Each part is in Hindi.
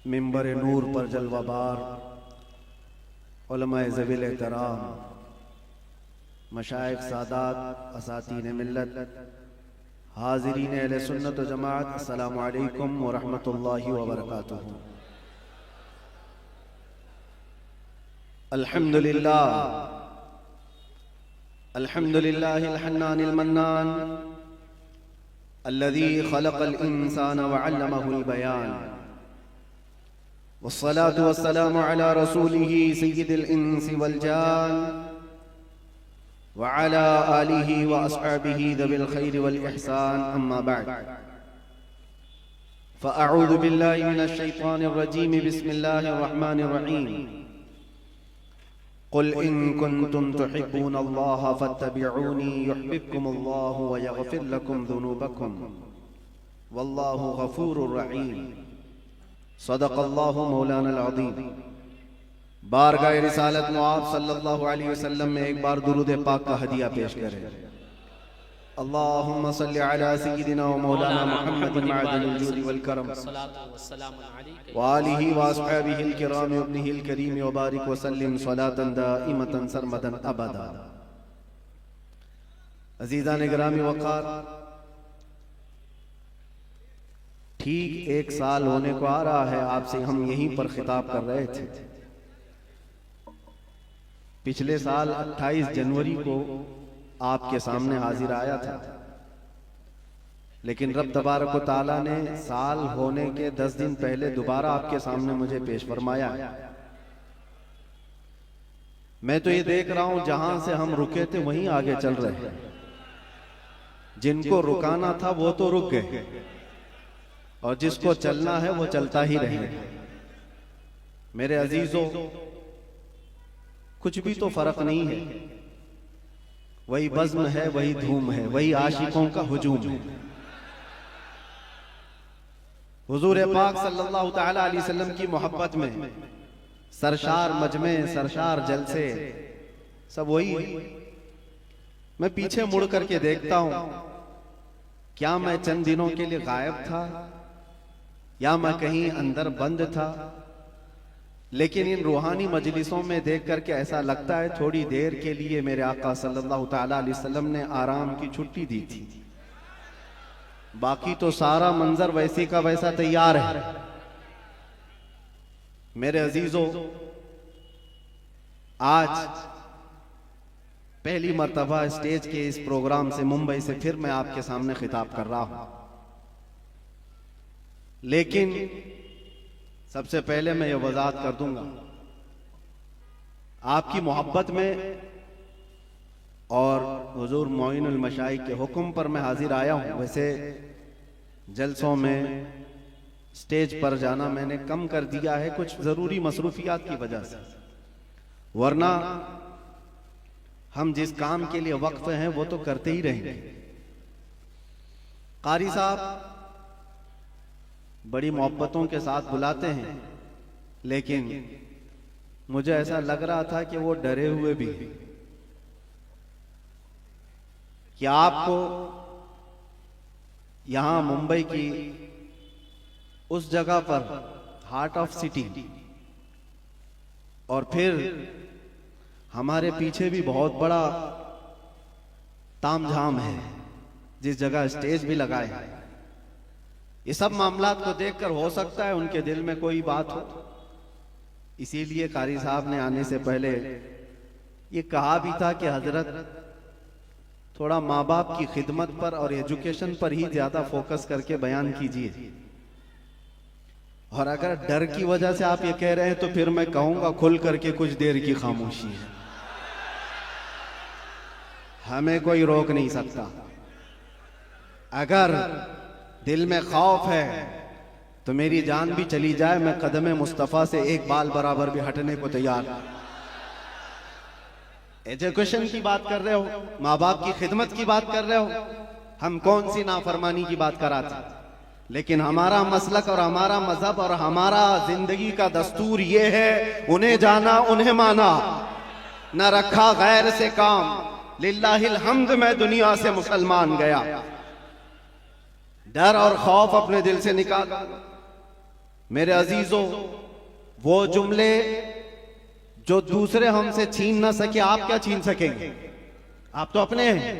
मिंबर नूर पर जलवाबार उलमाए ज़वील एहतराम, मशाइख सादात, असातीन मिल्लत, हाज़रीन अहले सुन्नत व जमात, अस्सलामु अलैकुम व रहमतुल्लाहि व बरकातुहू। अल्हम्दुलिल्लाह अल्हम्दुलिल्लाहिल हन्नानिल मन्नान अल्लज़ी खलक़ल इंसान व अल्लमहुल बयान, वस्सलातु वस्सलामु अला रसूलिही सय्यिदिल इंसी वल जान व अला आलिही व अस्हाबिही ज़विल खैरि वल इहसान, अम्मा बअद। फ़अऊज़ु बिल्लाहि मिनश शैतानिर रजीम, बिस्मिल्लाहिर रहमानिर रहीम। क़ुल इन कुन्तुम तुहिब्बूनल्लाह फत्तबिऊनी युहब्बिबकुमुल्लाहु व यग़फिर लकुम ज़ुनूबकुम वल्लाहु गफ़ूरुर रहीम। सदक़ल्लाहु मौलाना अज़ीम। बारगाह रिसालत मुआब सल्लल्लाहु अलैहि वसल्लम में एक बार दुरूद पाक का हदिया पेश करें। अल्लाहुम्मा सल्लि अला सय्यिदिना व मौलाना मुहम्मदिन मअदिनिल जूदि वल करम व आलिहि व अस्हाबिहिल किराम व इब्निहिल करीम व बारिक व सल्लिम सलातन दाइमतन सरमदन अबदा। अज़ीज़ान गिरामी वक़ार, ठीक एक साल होने को आ रहा है आपसे हम यहीं पर खिताब कर रहे थे। पिछले साल 28 जनवरी को आपके सामने हाजिर आया था, लेकिन रब तबारक व तआला ने साल होने के 10 दिन पहले दोबारा आपके सामने मुझे पेश फरमाया। मैं तो ये देख रहा हूं जहां से हम रुके थे वहीं आगे चल रहे हैं। जिनको रुकाना था वो तो रुक गए और जिसको चलना है वो चलता ही रहे। मेरे अजीजों, कुछ भी तो फर्क नहीं है, वही बज़्म है, वही धूम है, वही आशिकों का हुजूम है। हुजूर पाक सल्लल्लाहु तआला अलैहि वसल्लम की मोहब्बत में सरशार मजमे, सरशार जलसे सब वही। मैं पीछे मुड़ करके देखता हूं, क्या मैं चंद दिनों के लिए गायब था या मैं कहीं अंदर बंद था? लेकिन इन रूहानी मजलिसों में देख करके ऐसा लगता है थोड़ी देर के लिए मेरे आका सल्लल्लाहु तआला अलैहि वसल्लम ने आराम की छुट्टी दी थी, बाकी तो सारा मंजर वैसी का वैसा तैयार है। मेरे अजीजों, आज पहली मर्तबा स्टेज के इस प्रोग्राम से मुंबई से फिर मैं आपके सामने खिताब कर रहा हूं। लेकिन सबसे पहले मैं ये वजाहत कर दूंगा, आपकी मोहब्बत में और हुजूर मोइनुल मशाइख के हुक्म पर मैं हाजिर आया हूं। वैसे जलसों में स्टेज पर जाना मैंने कम कर दिया है कुछ जरूरी मसरूफियात की वजह से, वरना हम जिस काम के लिए वक्फ हैं वो तो करते ही रहेंगे। कारी साहब बड़ी मोहब्बतों के साथ बुलाते हैं, लेकिन मुझे ऐसा लग रहा था कि वो डरे हुए भी कि आपको यहां मुंबई की उस जगह पर हार्ट ऑफ सिटी और फिर हमारे पीछे भी बहुत बड़ा तामझाम है जिस जगह स्टेज भी लगाए हैं। ये सब मामलात को देखकर हो सकता है उनके दिल में कोई बात हो, इसीलिए कारी साहब ने आने से पहले ये कहा भी था कि हजरत थोड़ा माँ बाप की खिदमत पर और एजुकेशन पर ही ज्यादा फोकस करके बयान कीजिए। और अगर डर की वजह से आप ये कह रहे हैं तो फिर मैं कहूंगा खुल करके कुछ देर की खामोशी है, हमें कोई रोक नहीं सकता। अगर दिल में खौफ है तो मेरी जान भी चली जाए, मैं कदम मुस्तफा से एक बाल बराबर भी हटने को तैयार। एजुकेशन की बात कर रहे हो, माँ बाप की खिदमत की बात कर रहे हो, हम कौन सी नाफरमानी की बात कराते? लेकिन हमारा मसलक और हमारा मजहब और हमारा जिंदगी का दस्तूर ये है, उन्हें जाना उन्हें माना, न रखा गैर से काम। लिल्लाहिल हम्द, मैं दुनिया से मुसलमान गया। डर और खौफ अपने दिल से निकाल। मेरे अजीजों, वो जुमले जो दूसरे हमसे छीन ना सके, आप क्या छीन सकेंगे? आप तो अपने हैं।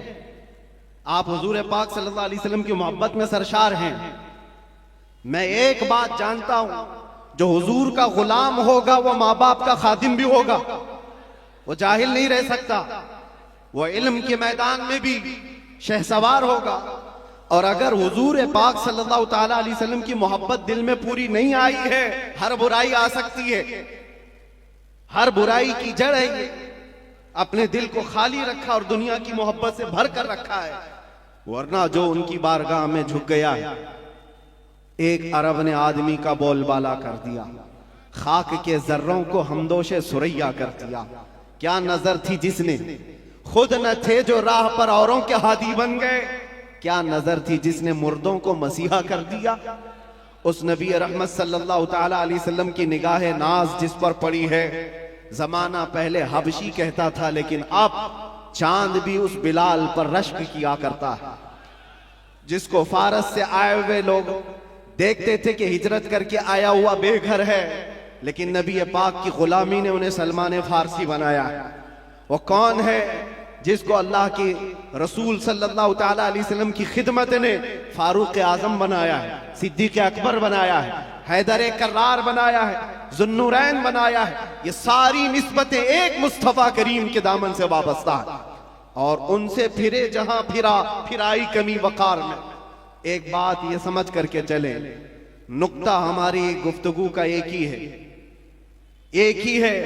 आप हुजूर पाक सल्लल्लाहु अलैहि वसल्लम की मोहब्बत में सरशार हैं। मैं एक बात जानता हूं, जो हुजूर का गुलाम होगा वो माँ बाप का खादिम भी होगा, वो जाहिल नहीं रह सकता, वो इल्म के मैदान में भी शहसवार होगा। और अगर हुजूर पाक सल्लल्लाहु ताला अलैहि वसल्लम की मोहब्बत दिल में पूरी नहीं आई है, हर बुराई आ सकती है, हर बुराई की जड़ है ये। अपने दिल को खाली रखा और दुनिया की मोहब्बत से भर कर रखा है, वरना जो उनकी बारगाह में झुक गया है, एक अरब ने आदमी का बोलबाला कर दिया, खाक के जर्रों को हमदोशे सुरैया कर दिया। क्या नजर थी जिसने, खुद न थे जो राह पर औरों के हादी बन गए। क्या नजर थी जिसने मुर्दों को मसीहा कर दिया। उस नबी रहमत सल्लल्लाहु ताला अलैहि वसल्लम की निगाह नाज जिस पर पड़ी है, जमाना पहले हबशी कहता था, लेकिन अब चांद भी उस बिलाल पर रश्क किया करता है, जिसको फारस से आए हुए लोग देखते थे कि हिजरत करके आया हुआ बेघर है, लेकिन नबी पाक की गुलामी ने उन्हें सलमान फारसी बनाया। वो कौन है? जिसको अल्लाह के रसूल सल्लल्लाहु ताला अलैहि वसल्लम की खिदमत ने फारूक आजम बनाया है, सिद्दीक अकबर बनाया है, हैदर कर्रार बनाया है, जुन्नूरैन बनाया है। ये सारी निस्बतें एक मुस्तफा करीम के दामन से वाबस्ता है, और उनसे फिरे जहां फिरा फिराई कमी वकार में। एक बात ये समझ करके चले, नुक्ता हमारी गुफ्तगू का एक ही है, एक ही है,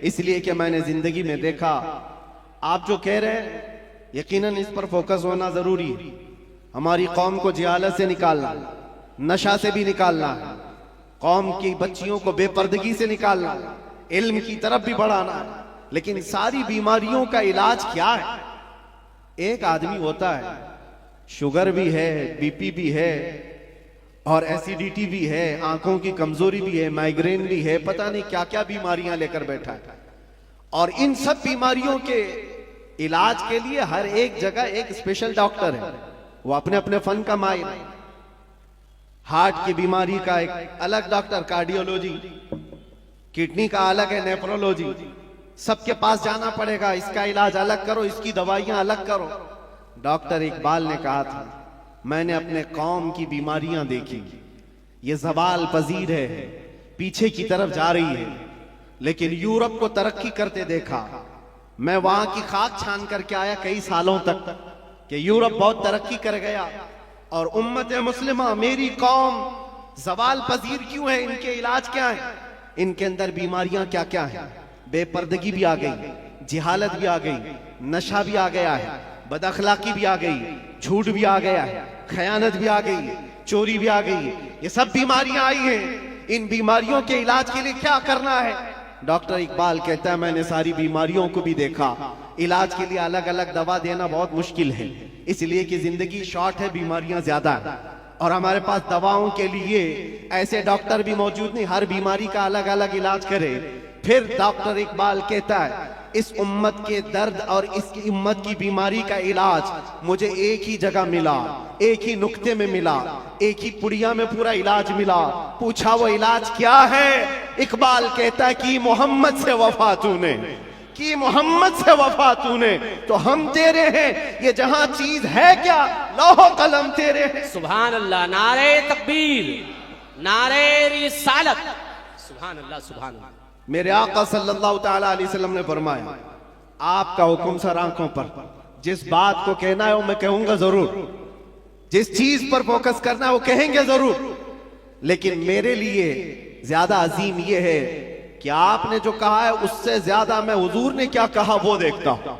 इसलिए कि मैंने जिंदगी में देखा। आप जो कह रहे हैं, यकीनन इस पर फोकस होना जरूरी है। हमारी कौम को जिहालत से निकालना, नशा से भी निकालना है, कौम की बच्चियों को बेपर्दगी से निकालना, इल्म की तरफ भी बढ़ाना है। लेकिन सारी बीमारियों का इलाज क्या है? एक आदमी होता है, शुगर भी है, बीपी भी है, और एसिडिटी भी है, आंखों की कमजोरी भी है, माइग्रेन भी है, पता नहीं क्या क्या बीमारियां लेकर बैठा है। और इन सब बीमारियों के इलाज के लिए हर एक जगह एक स्पेशल डॉक्टर है, वो अपने अपने फन का माहिर है। हार्ट की बीमारी का एक अलग डॉक्टर, कार्डियोलॉजी, किडनी का अलग है, नेफ्रोलॉजी, सबके पास जाना पड़ेगा, इसका इलाज अलग करो, इसकी दवाइयां अलग करो। डॉक्टर इकबाल ने कहा था, मैंने अपने कौम की बीमारियां देखी, ये ज़वाल पजीर है, पीछे की तरफ जा रही है, लेकिन यूरोप को तरक्की करते देखा। मैं वहां की खाक छान करके आया कई सालों तक कि यूरोप बहुत तरक्की कर गया, और उम्मत मुस्लिमा, मेरी कौम ज़वाल पजीर क्यों है? इनके इलाज क्या है? इनके अंदर बीमारियां क्या क्या है? बेपर्दगी भी आ गई, जिहालत भी आ गई, नशा भी आ गया है, बदअखलाकी भी आ गई, झूठ भी आ गया है, खयानत भी आ गई, चोरी भी आ गई। ये सब बीमारियां आई हैं। इन बीमारियों के इलाज के लिए क्या करना है? डॉक्टर इकबाल कहता है, मैंने सारी बीमारियों को भी देखा, इलाज के लिए अलग अलग दवा देना बहुत मुश्किल है, इसलिए कि जिंदगी शॉर्ट है, बीमारियां ज्यादा है, और हमारे पास दवाओं के लिए ऐसे डॉक्टर भी मौजूद नहीं, हर बीमारी का अलग अलग इलाज करे। फिर डॉक्टर इकबाल कहता है, इस उम्मत के दर्द और इस उम्मत की बीमारी का इलाज मुझे एक ही जगह मिला, एक ही नुक्ते में मिला, एक ही पुड़िया में पूरा इलाज मिला। पूछा वो इलाज क्या है? इकबाल कहता है कि मोहम्मद से वफा तूने, कि मोहम्मद से वफा तूने, तो हम तेरे हैं, ये जहां चीज है क्या, लौह कलम तेरे हैं। सुभान अल्लाह, नारे तकबीर, नारे रिसालत, सुभान अल्लाह, सुभान अल्लाह। मेरे आका सल्लल्लाहु ताला अलैहि वसल्लम ने फरमाया, आपका हुक्म सर आंखों पर, जिस बात को कहना है वो मैं कहूंगा जरूर, जिस चीज पर फोकस करना है वो कहेंगे जरूर, लेकिन मेरे लिए ज्यादा अजीम ये है कि आपने जो कहा है उससे ज्यादा मैं हुजूर ने क्या कहा वो देखता हूं।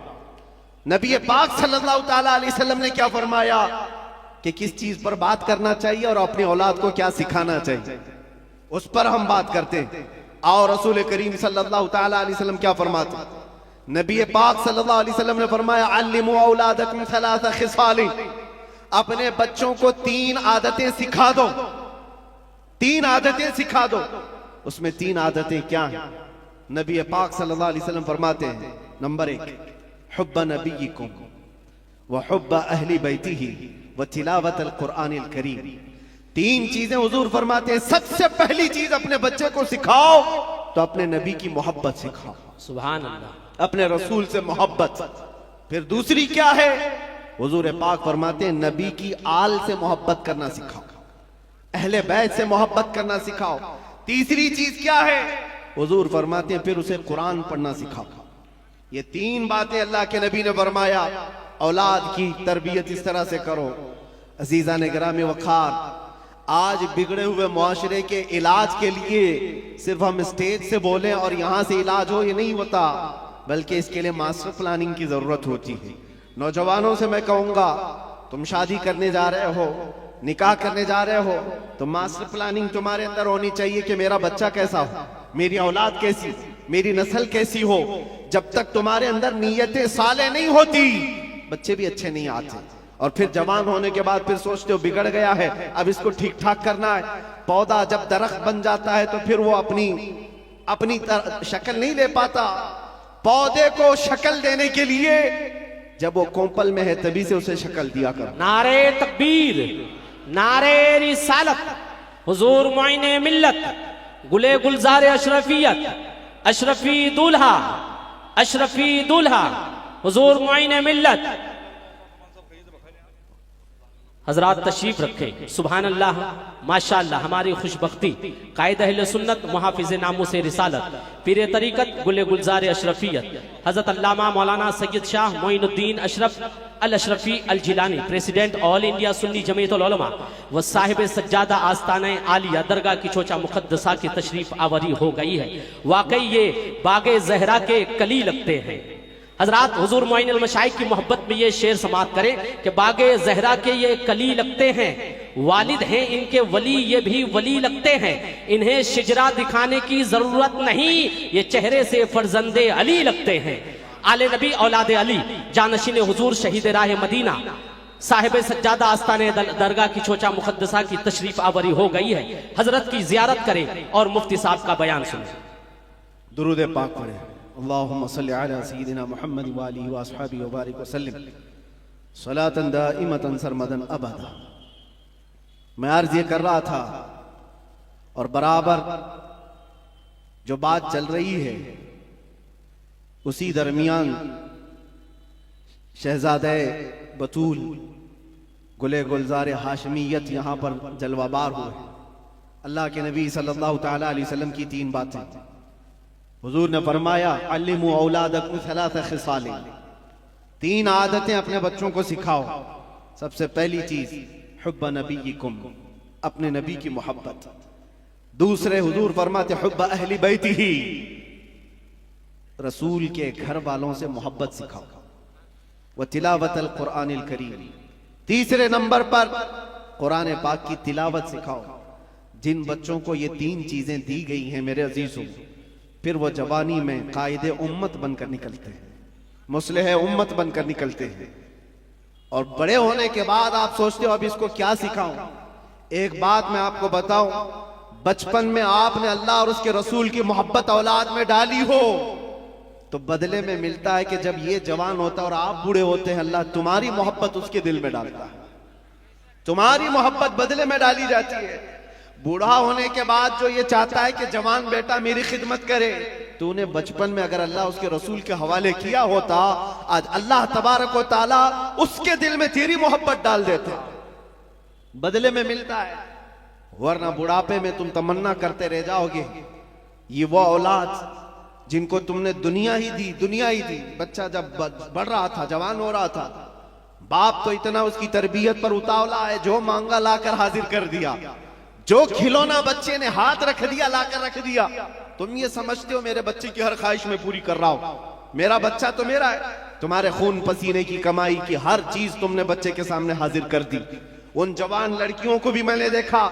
नबी पाक सल्लल्लाहु ताला अलैहि वसल्लम ने क्या फरमाया कि किस चीज पर बात करना चाहिए और अपनी औलाद को क्या सिखाना चाहिए, उस पर हम बात करते हैं। और रसूल करीम सल्लल्लाहु ताला अलैहि वसल्लम क्या फरमाते? नबी पाक सल्लल्लाहु अलैहि वसल्लम ने फरमाया, अल्लिमू औलादकुम सलासा खिसालिन, अपने बच्चों को 3 आदतें सिखा दो, 3 आदतें सिखा दो। उसमें 3 आदतें क्या हैं? नबी पाक सल्लल्लाहु अलैहि वसल्लम फरमाते हैं, नंबर 1, हुब्ब नबीकुम व हुब्ब अहली बैतिही व तिलावत अल कुरानिल करीम। तीन चीजें हुजूर फरमाते हैं, सबसे पहली चीज अपने बच्चे को सिखाओ तो अपने नबी की मोहब्बत सिखाओ, सुभान अल्लाह, अपने रसूल से मोहब्बत। फिर दूसरी क्या है, हुजूर पाक फरमाते हैं नबी की आल से मोहब्बत करना सिखाओ, अहले बैत से मोहब्बत करना सिखाओ। तीसरी चीज क्या है, हुजूर फरमाते हैं फिर उसे कुरान पढ़ना सिखाओ। ये तीन बातें अल्लाह के नबी ने फरमाया, औलाद की तरबियत इस तरह से करो। अजीजा ने गिरामी वखार, आज बिगड़े हुए मुआशरे के इलाज के लिए सिर्फ हम स्टेज से बोलें और यहां से इलाज हो, ये नहीं होता, बल्कि इसके लिए मास्टर प्लानिंग की जरूरत होती है। नौजवानों से मैं कहूंगा, तुम शादी करने जा रहे हो, निकाह करने जा रहे हो, तो मास्टर प्लानिंग तुम्हारे अंदर होनी चाहिए कि मेरा बच्चा कैसा हो, मेरी औलाद कैसी, मेरी नस्ल कैसी हो। जब तक तुम्हारे अंदर नीयतें साले नहीं होती, बच्चे भी अच्छे नहीं आते। और फिर जवान होने के बाद फिर सोचते हो बिगड़ गया है, अब इसको ठीक ठाक करना है। पौधा जब दरख्त बन जाता है तो फिर वो अपनी शक्ल नहीं ले पाता। पौधे को शक्ल देने के लिए जब वो कोंपल में है तभी से उसे शक्ल दिया करो। नारे तकबीर, नारे रिसालत, हुजूर मुइने मिल्लत, गुले गुलजार अशरफियत, अशरफी दूल्हा, अशरफी दूल्हा, हुजूर मुइने मिल्लत। हजरात तशरीफ रखें। सुभान अल्लाह, माशाअल्लाह, हमारी खुशबख्ती कायद अहले सुन्नत, मुहाफिज नामूस रिसालत, पीर तरीकत, गुले गुलजार अशरफियत, हजरत अल्लामा मौलाना Syed Shah Moinuddin Ashraf al Ashrafi al Jilani, president all India Sunni Jamiatul Ulama व साहिब सज्जादा आस्ताना आलिया दरगाह की चोचा मुकद्दसा की तशरीफ आवरी हो गई है। वाकई ये बागे जहरा के कली लगते हैं। हजरात हुजूर मुइनुल मशाइख की मोहब्बत में ये शेर समात करें कि बागे जहरा के ये कली लगते हैं, वालिद हैं इनके वली, ये भी वली लगते हैं, इन्हें शिजरा दिखाने की जरूरत नहीं, ये चेहरे से फर्जंदे अली लगते हैं। आले नबी औलादे अली, जानशीन हुजूर शहीद राह मदीना, साहिब सज्जादा आस्ताने दरगाह की चोचा मुकद्दसा की तशरीफ आवरी हो गई है। हजरत की जियारत करें और मुफ्ती साहब का बयान सुनें। दुरूद पाक पढ़ें। अल्लाहुम्मा सल्लि अला सय्यिदिना मुहम्मद व आलिहि व अस्हाबिहि व बारिक व सल्लिम सलातन दाइमतन सरमदन अबदा। मैं अर्ज ये कर रहा था और बराबर जो बात चल रही है उसी दरमियान शहजादे बतूल गुले गुलजार हाशमियत यहाँ पर जलवाबार हुए। अल्लाह के नबी सल्लल्लाहु तआला अलैहि वसल्लम की तीन बातें हुजूर ने फरमाया, अल्लिमू औलादकुम सलासा खिसाल, तीन आदतें अपने बच्चों को सिखाओ। सबसे पहली चीज हुब्ब नबीकुम, अपने नबी की मोहब्बत। दूसरे हुजूर फरमाते हुब्ब अहली बैतिही, रसूल के घर वालों से मोहब्बत सिखाओ। व तिलावतल कुरानिल करीम, तीसरे नंबर पर कुरान पाक की तिलावत सिखाओ। जिन बच्चों को ये तीन चीजें दी गई हैं मेरे अजीजों, फिर वो जवानी में कायदे उम्मत बनकर निकलते हैं, मुस्लिह उम्मत बनकर निकलते हैं। और बड़े होने के बाद आप सोचते हो अब इसको क्या सिखाऊं। एक बात मैं आपको बताऊं, बचपन में आपने अल्लाह और उसके रसूल की मोहब्बत औलाद में डाली हो तो बदले में मिलता है कि जब ये जवान होता है और आप बूढ़े होते हैं, अल्लाह तुम्हारी मोहब्बत उसके दिल में डालता है, तुम्हारी मोहब्बत बदले में डाली जाती है। बूढ़ा होने के बाद जो ये चाहता है कि जवान बेटा मेरी खिदमत करे, तूने बचपन में अगर अल्लाह उसके रसूल के हवाले किया होता, आज अल्लाह तबारक व तआला उसके दिल में तेरी मोहब्बत डाल देता, बदले में मिलता है। वरना बुढ़ापे में तुम तमन्ना करते रह जाओगे। ये वो औलाद जिनको तुमने दुनिया ही दी। बच्चा जब बढ़ रहा था, जवान हो रहा था, बाप तो इतना उसकी तरबियत पर उतावला है, जो मांगा लाकर हाजिर कर दिया, जो खिलौना बच्चे ने हाथ रख दिया लाकर रख दिया। तुम ये समझते हो मेरे बच्चे की हर ख्वाहिश में पूरी कर रहा हूं, मेरा बच्चा तो मेरा है। तुम्हारे खून पसीने की कमाई की हर चीज तुमने बच्चे के सामने हाजिर कर दी। उन जवान लड़कियों को भी मैंने देखा,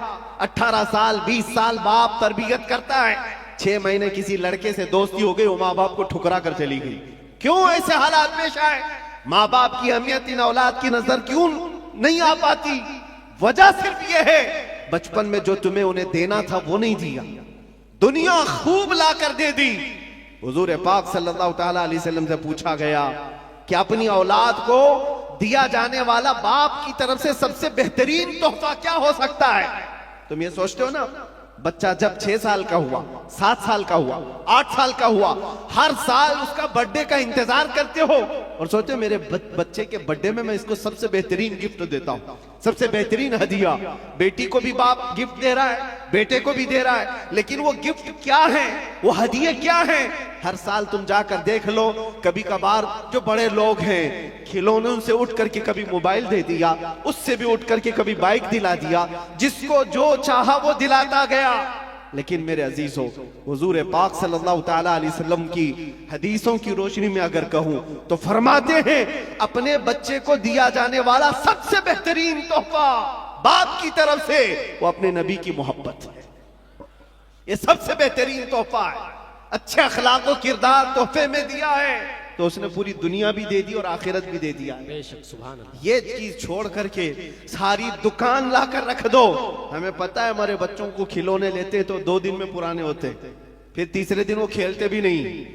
18 साल 20 साल बाप तरबियत करता है, 6 महीने किसी लड़के से दोस्ती हो गई, वो माँ बाप को ठुकरा कर चली गई। क्यों ऐसे हालात पेश आए? माँ बाप की अहमियत इन औलाद की नजर क्यों नहीं आ पाती? वजह सिर्फ ये है, बचपन में जो तुम्हें उन्हें देना था वो नहीं दिया, दुनिया खूब लाकर दे दी। हुजूर पाक सल्लल्लाहु तआला अलैहि वसल्लम से पूछा गया कि अपनी औलाद को दिया जाने वाला बाप की तरफ से सबसे बेहतरीन तोहफा क्या हो सकता है? तुम ये सोचते हो ना, बच्चा जब 6 साल का हुआ, 7 साल का हुआ, 8 साल का हुआ, हर साल उसका बर्थडे का इंतजार करते हो और सोचते हो मेरे बच्चे के बर्थडे में मैं इसको सबसे बेहतरीन गिफ्ट देता हूं, सबसे बेहतरीन हदिया। बेटी को भी बाप गिफ्ट दे रहा है, बेटे को भी दे रहा है, लेकिन वो गिफ्ट क्या है, वो हदिये क्या है? हर साल तुम जाकर देख लो, कभी कभार जो बड़े लोग हैं खिलौनों से उठ करके कभी मोबाइल दे दिया, उससे भी उठ करके कभी बाइक दिला दिया, जिसको जो चाहा वो दिलाता गया। लेकिन मेरे अजीजों, हुजूर पाक सल्लल्लाहु ताला अलैहि वसल्लम की हदीसों की रोशनी में अगर कहूं तो फरमाते हैं अपने बच्चे को दिया जाने वाला सबसे बेहतरीन तोहफा बाप की तरफ से वो अपने नबी की मोहब्बत है। ये सबसे बेहतरीन तोहफा है। अच्छे अखलाक और किरदार तोहफे में दिया है तो उसने पूरी दुनिया भी दे दी और आखिरत भी दे दिया। बेशक सुभान अल्लाह। ये चीज छोड़ करके सारी दुकान लाकर रख दो। हमें पता है हमारे बच्चों को खिलौने लेते तो 2 दिन में पुराने होते, फिर तीसरे दिन वो खेलते भी नहीं।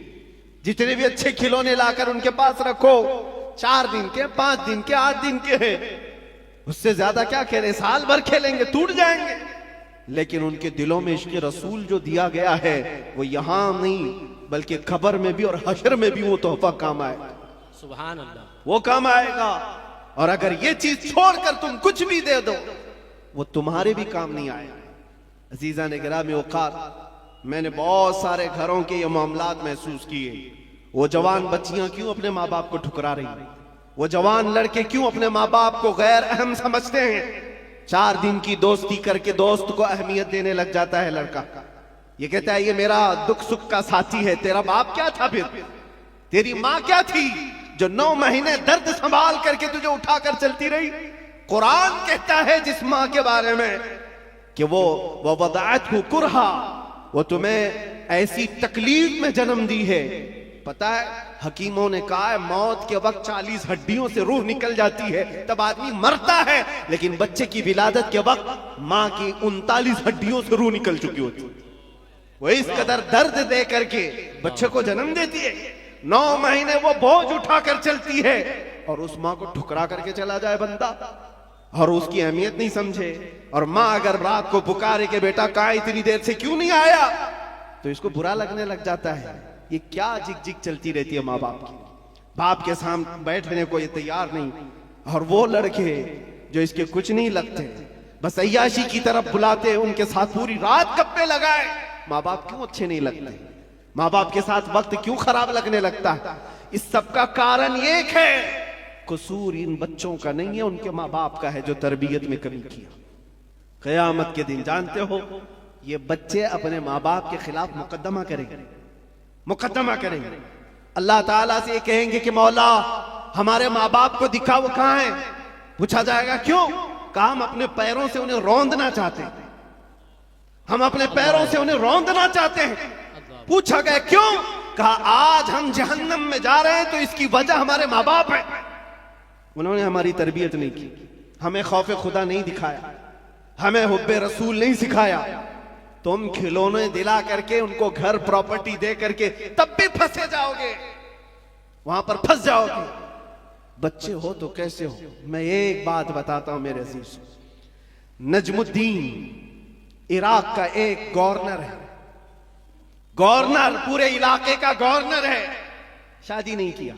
जितने भी अच्छे खिलौने लाकर उनके पास रखो, 4 दिन के, 5 दिन के, 8 दिन के हैं, उससे ज्यादा क्या खेले, साल भर खेलेंगे, टूट जाएंगे। लेकिन उनके दिलों में इश्क़ रसूल जो दिया गया है वो यहां नहीं बल्कि खबर में भी और हशर में भी वो तोहफा काम आएगा। सुभान अल्लाह, वो काम आएगा। और अगर ये चीज छोड़कर तुम कुछ भी दे दो वो तुम्हारे भी काम नहीं आएगा। अजीजा ने गिरामी औकात, मैंने बहुत सारे घरों के ये मामलात महसूस किए। वो जवान बच्चियां क्यों अपने माँ बाप को ठुकरा रही, वो जवान लड़के क्यों अपने माँ बाप को गैर अहम समझते हैं। 4 दिन की दोस्ती करके दोस्त को अहमियत देने लग जाता है लड़का। ये कहता है ये मेरा दुख सुख का साथी है। तेरा बाप क्या था, फिर तेरी माँ क्या थी जो 9 महीने दर्द संभाल करके तुझे उठाकर चलती रही। कुरान कहता है जिस माँ के बारे में कि वो वदाअत कुरहा, वो तुम्हें ऐसी तकलीफ में जन्म दी है। पता है हकीमों ने कहा है मौत के वक्त 40 हड्डियों से रूह निकल जाती है तब आदमी मरता है, लेकिन बच्चे की विलादत के वक्त माँ की 39 हड्डियों से रूह निकल चुकी होती है। वो इस कदर दर्द दे करके बच्चे को जन्म देती है। 9 महीने वो बोझ उठाकर चलती है और उस माँ को ठुकरा करके चला जाए बंदा और उसकी अहमियत नहीं समझे। और माँ अगर रात को पुकारे के बेटा कहाँ इतनी देर से क्यों नहीं आया, तो इसको बुरा लगने लग जाता है। ये क्या जिग जिग चलती रहती है माँ बाप की। बाप के सामने बैठने को ये तैयार नहीं। और वो लड़के जो इसके कुछ नहीं लगते, बस अय्याशी की तरफ बुलाते, उनके साथ पूरी रात गप्पे लगाए। माँ बाप क्यों अच्छे नहीं लगते, माँ बाप के साथ वक्त क्यों खराब लगने लगता है? इस सब का कारण एक है, कसूर इन बच्चों का नहीं है, उनके माँ बाप का है जो तरबियत में कमी किया। क़यामत के दिन जानते हो ये बच्चे अपने माँ बाप के खिलाफ मुकदमा करेंगे, मुकदमा करेंगे। अल्लाह ताला से ये कहेंगे कि मौला हमारे माँ बाप को दिखा, वो कहाँ है? पूछा जाएगा क्यों? कहा हम अपने पैरों से उन्हें रौंदना चाहते हैं, हम अपने पैरों से उन्हें रौंदना चाहते हैं। पूछा गया क्यों? कहा आज हम जहन्नम में जा रहे हैं तो इसकी वजह हमारे माँ बाप है। उन्होंने हमारी तरबियत नहीं की, हमें खौफ खुदा नहीं दिखाया, हमें हुब्बे रसूल नहीं सिखाया। तुम खिलौने दिला करके उनको घर प्रॉपर्टी दे करके तब भी फंसे जाओगे, वहां पर फंस जाओगे। बच्चे हो तो कैसे हो? मैं एक बात बताता हूं मेरे अजीज, नजमुद्दीन इराक का एक गवर्नर है, गवर्नर पूरे इलाके का गवर्नर है, शादी नहीं किया,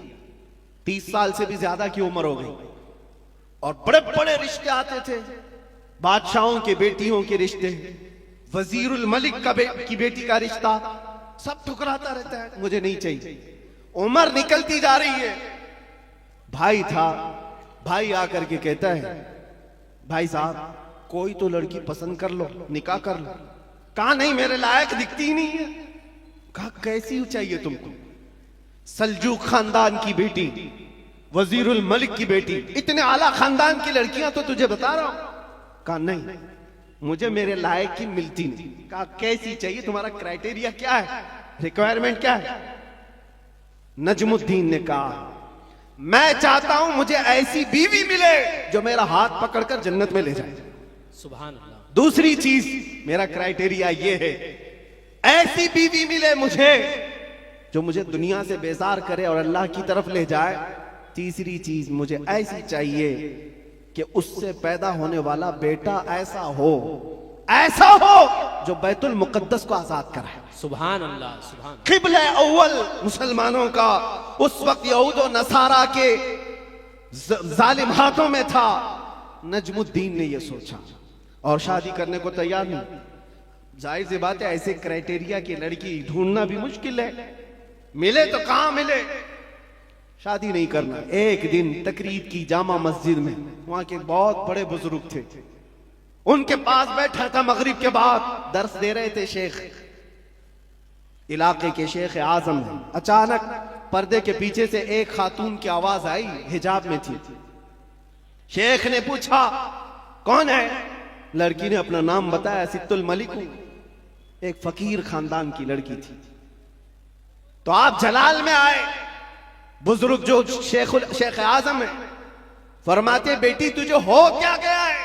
30 साल से भी ज्यादा की उम्र हो गई और बड़े बड़े रिश्ते आते थे, बादशाहों के बेटियों के रिश्ते, वजीरुल मलिक की बेटी का रिश्ता, सब ठुकराता रहता है, मुझे नहीं चाहिए। उम्र निकलती जा रही है। भाई था, भाई आकर के कहता है भाई साहब कोई तो लड़की पसंद कर लो, निकाह कर लो। कहा नहीं मेरे लायक दिखती ही नहीं है। कहा कैसी चाहिए तुमको? सल्जूक खानदान की बेटी, वजीरुल मलिक की बेटी, इतने आला खानदान की लड़कियां तो तुझे बता रहा हूं। कहा नहीं मुझे मेरे लायक की मिलती नहीं। कहा कैसी चाहिए, तुम्हारा क्राइटेरिया क्या है, रिक्वायरमेंट क्या है? नजमुद्दीन ने कहा मैं चाहता हूं मुझे ऐसी बीवी मिले जो मेरा हाथ पकड़कर जन्नत में ले जाए। सुभान अल्लाह। दूसरी चीज मेरा क्राइटेरिया ये है, ऐसी बीवी मिले मुझे जो मुझे दुनिया से बेजार करे और अल्लाह की तरफ ले जाए। तीसरी चीज मुझे ऐसी चाहिए कि उससे पैदा होने वाला बेटा ऐसा हो ऐसा हो जो बैतुल मुकद्दस को आजाद कराए। सुभान अल्लाह, सुभान। किबला अव्वल मुसलमानों का उस वक्त यहूद और नसारा के जालिम हाथों में था। नजमुद्दीन ने यह सोचा और शादी करने को तैयार नहीं। जाहिर सी बात है, ऐसे क्राइटेरिया की लड़की ढूंढना भी मुश्किल है, मिले तो कहां मिले। शादी नहीं करना। एक दिन तकरीब की जामा मस्जिद में, वहां के बहुत बड़े बुजुर्ग थे, उनके पास बैठा था। मगरिब के बाद दर्स दे रहे थे शेख, इलाके के शेख आजम। अचानक पर्दे के पीछे से एक खातून की आवाज आई, हिजाब में थी। शेख ने पूछा कौन है? लड़की ने अपना नाम बताया, सित्तुल मलिक, एक फकीर खानदान की लड़की थी। तो आप जलाल में आए। बुजुर्ग जो शेख आजम है फरमाते, बेटी तुझे हो क्या गया है?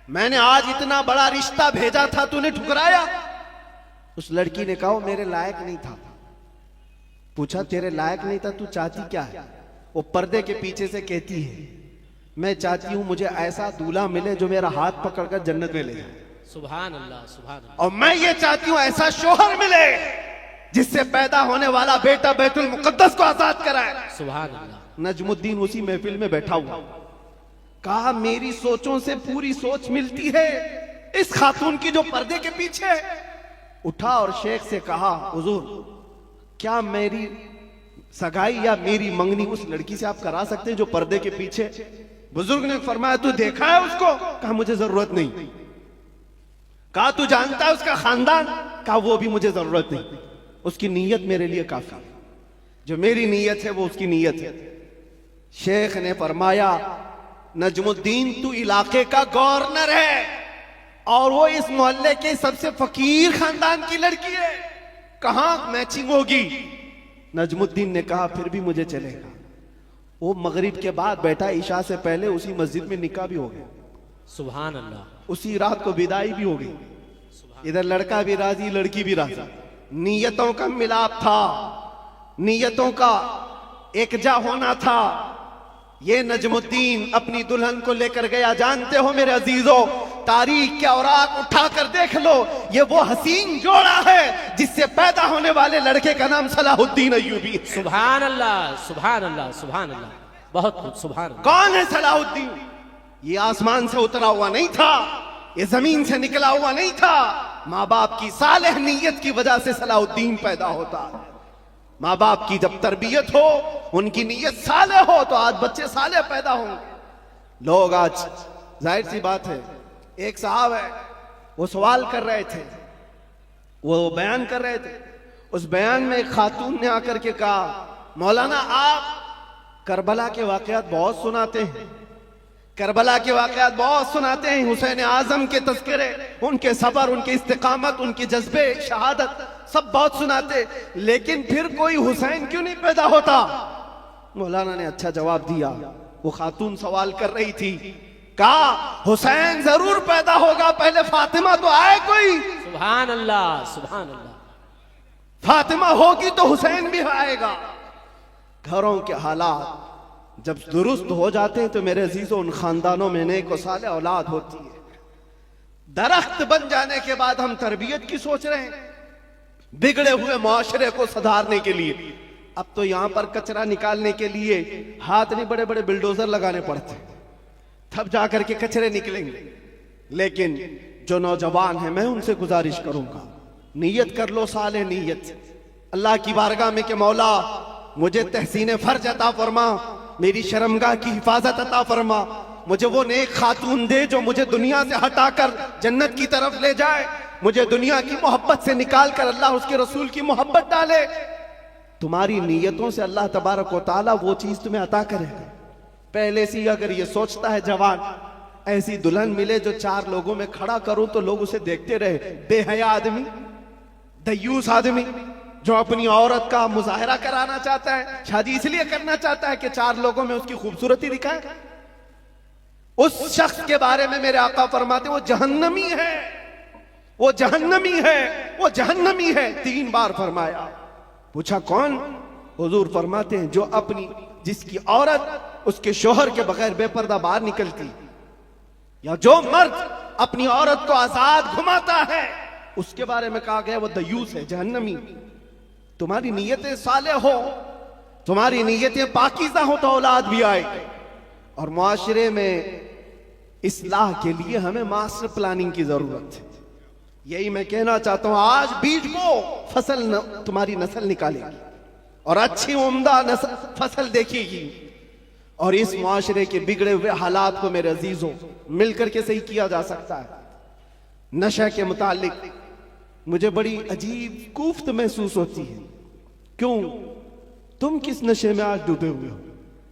मैंने आज इतना बड़ा रिश्ता भेजा था, तूने ठुकराया। उस लड़की ने कहा मेरे लायक नहीं था। पूछा तेरे लायक नहीं था, तू चाहती क्या है? वो पर्दे के पीछे से कहती है, मैं चाहती हूं मुझे ऐसा दूल्हा मिले जो मेरा हाथ पकड़कर जन्नत में ले जाए। सुभान अल्लाह, सुभान अल्लाह। और मैं ये चाहती हूं ऐसा शोहर मिले जिससे पैदा होने वाला बेटा बैतुल मुकद्दस को आजाद कराए। सुभान अल्लाह। नजमुद्दीन उसी महफिल में बैठा हुआ, कहा मेरी सोचों से पूरी सोच मिलती है इस खातून की जो पर्दे के पीछे है। उठा और शेख से कहा, हुजूर क्या मेरी सगाई या मेरी मंगनी उस लड़की से आप करा सकते हैं जो पर्दे के पीछे? बुजुर्ग ने फरमाया तू देखा है उसको? कहा मुझे जरूरत नहीं। कहा तू जानता है उसका खानदान? कहा वो भी मुझे जरूरत नहीं, उसकी नीयत मेरे लिए काफी है। जो मेरी नीयत है वो उसकी नीयत है। शेख ने फरमाया, नजमुद्दीन तू इलाके का गवर्नर है और वो इस मोहल्ले के सबसे फकीर खानदान की लड़की है, कहां मैचिंग होगी? नजमुद्दीन ने कहा फिर भी मुझे चलेगा। वो मगरिब के बाद बैठा, ईशा से पहले उसी मस्जिद में निकाह भी हो गया। सुभान अल्लाह। उसी रात को विदाई भी हो गई। इधर लड़का भी राजी, लड़की भी राजी। नीयतों का मिलाप था, नीयतों का एकजा होना था। ये नजमुद्दीन अपनी दुल्हन को लेकर गया। जानते हो मेरे अजीजों, तारीख के औराक उठाकर देख लो, ये वो हसीन जोड़ा है जिससे पैदा होने वाले लड़के का नाम सलाहुद्दीन अय्यूबी है। सुभान अल्लाह, सुभान अल्लाह, सुभान अल्लाह। बहुत कुछ। सुभान अल्लाह। कौन है सलाहुद्दीन? ये आसमान से उतरा हुआ नहीं था, ये जमीन से निकला हुआ नहीं था। माँ बाप की सालेह नीयत की वजह से सलाहुद्दीन पैदा होता है। माँ बाप की जब तरबियत हो, उनकी नीयत साले हो, तो आज बच्चे साले पैदा होंगे। लोग आज, जाहिर सी बात है, एक साहब है वो सवाल कर रहे थे, वो बयान कर रहे थे। उस बयान में एक खातून ने आकर के कहा, मौलाना आप करबला के वाकयात बहुत सुनाते हैं, करबला के वाकयात बहुत सुनाते हैं, हुसैन आजम के तस्करे, उनके सबर, उनके इस्तिकामत, उनके जज्बे शहादत सब बहुत सुनाते, लेकिन फिर कोई हुसैन क्यों नहीं पैदा होता? मौलाना ने अच्छा जवाब दिया। वो खातून सवाल कर रही थी, कहा हुसैन जरूर पैदा होगा, पहले फातिमा तो आए कोई। सुभान अल्लाह, सुभान अल्लाह। फातिमा होगी तो हुसैन भी आएगा। घरों के हालात जब दुरुस्त हो जाते हैं तो मेरे अजीजों, उन खानदानों में नेक और साले औलाद होती है। दरख्त बन जाने के बाद हम तरबियत की सोच रहे हैं, बिगड़े हुए मुआशरे को सुधारने के लिए। अब तो यहां पर कचरा निकालने के लिए हाथ नहीं, बड़े बड़े बिल्डोजर लगाने पड़ते, तब जाकर के कचरे निकलेंगे। लेकिन जो नौजवान है, मैं उनसे गुजारिश करूंगा, नीयत कर लो साले नीयत, अल्लाह की बारगाह में कि मौला मुझे तहसीन फर्ज अता फरमा, मेरी शर्मगाह की हिफाजत अता फरमा, मुझे वो नेक खातून दे जो मुझे दुनिया से हटाकर जन्नत की तरफ ले जाए, मुझे दुनिया की मोहब्बत से निकाल कर अल्लाह उसके रसूल की मोहब्बत डाले। तुम्हारी नीयतों से अल्लाह तबारक व तआला वो चीज तुम्हें अता करेगा। पहले से अगर ये सोचता है जवान, ऐसी दुल्हन मिले जो चार लोगों में खड़ा करूं तो लोग उसे देखते रहे, बेहया आदमी, दयूस आदमी जो अपनी औरत का मुजाहरा कराना चाहता है, शादी इसलिए करना चाहता है कि चार लोगों में उसकी खूबसूरती दिखाए, उस शख्स के बारे में मेरे आका फरमाते वो जहन्नमी है, वो जहन्नमी है, वो जहन्नमी है। 3 बार फरमाया। पूछा कौन? हुजूर फरमाते हैं जो अपनी, जिसकी औरत उसके शोहर के बगैर बेपर्दा बाहर निकलती, या जो मर्द अपनी औरत को आजाद घुमाता है उसके बारे में कहा गया वो दयूस है, जहन्नमी। तुम्हारी नीयतें साले हो, तुम्हारी नीयतें पाकीज़ा हो तो औलाद भी आएगी। और मुआशरे में इस्लाह के लिए हमें मास्टर प्लानिंग की जरूरत है। यही मैं कहना चाहता हूं, आज बीज बो, फसल तुम्हारी नस्ल निकालेगी और अच्छी उम्दा फसल देखिएगी। और इस मुआशरे के बिगड़े हुए हालात को मेरे अजीजों मिलकर के सही किया जा सकता है। नशा के मुतालिक मुझे बड़ी अजीब कुफ्त महसूस होती है। क्यों? तुम किस नशे में आज डूबे हुए हो?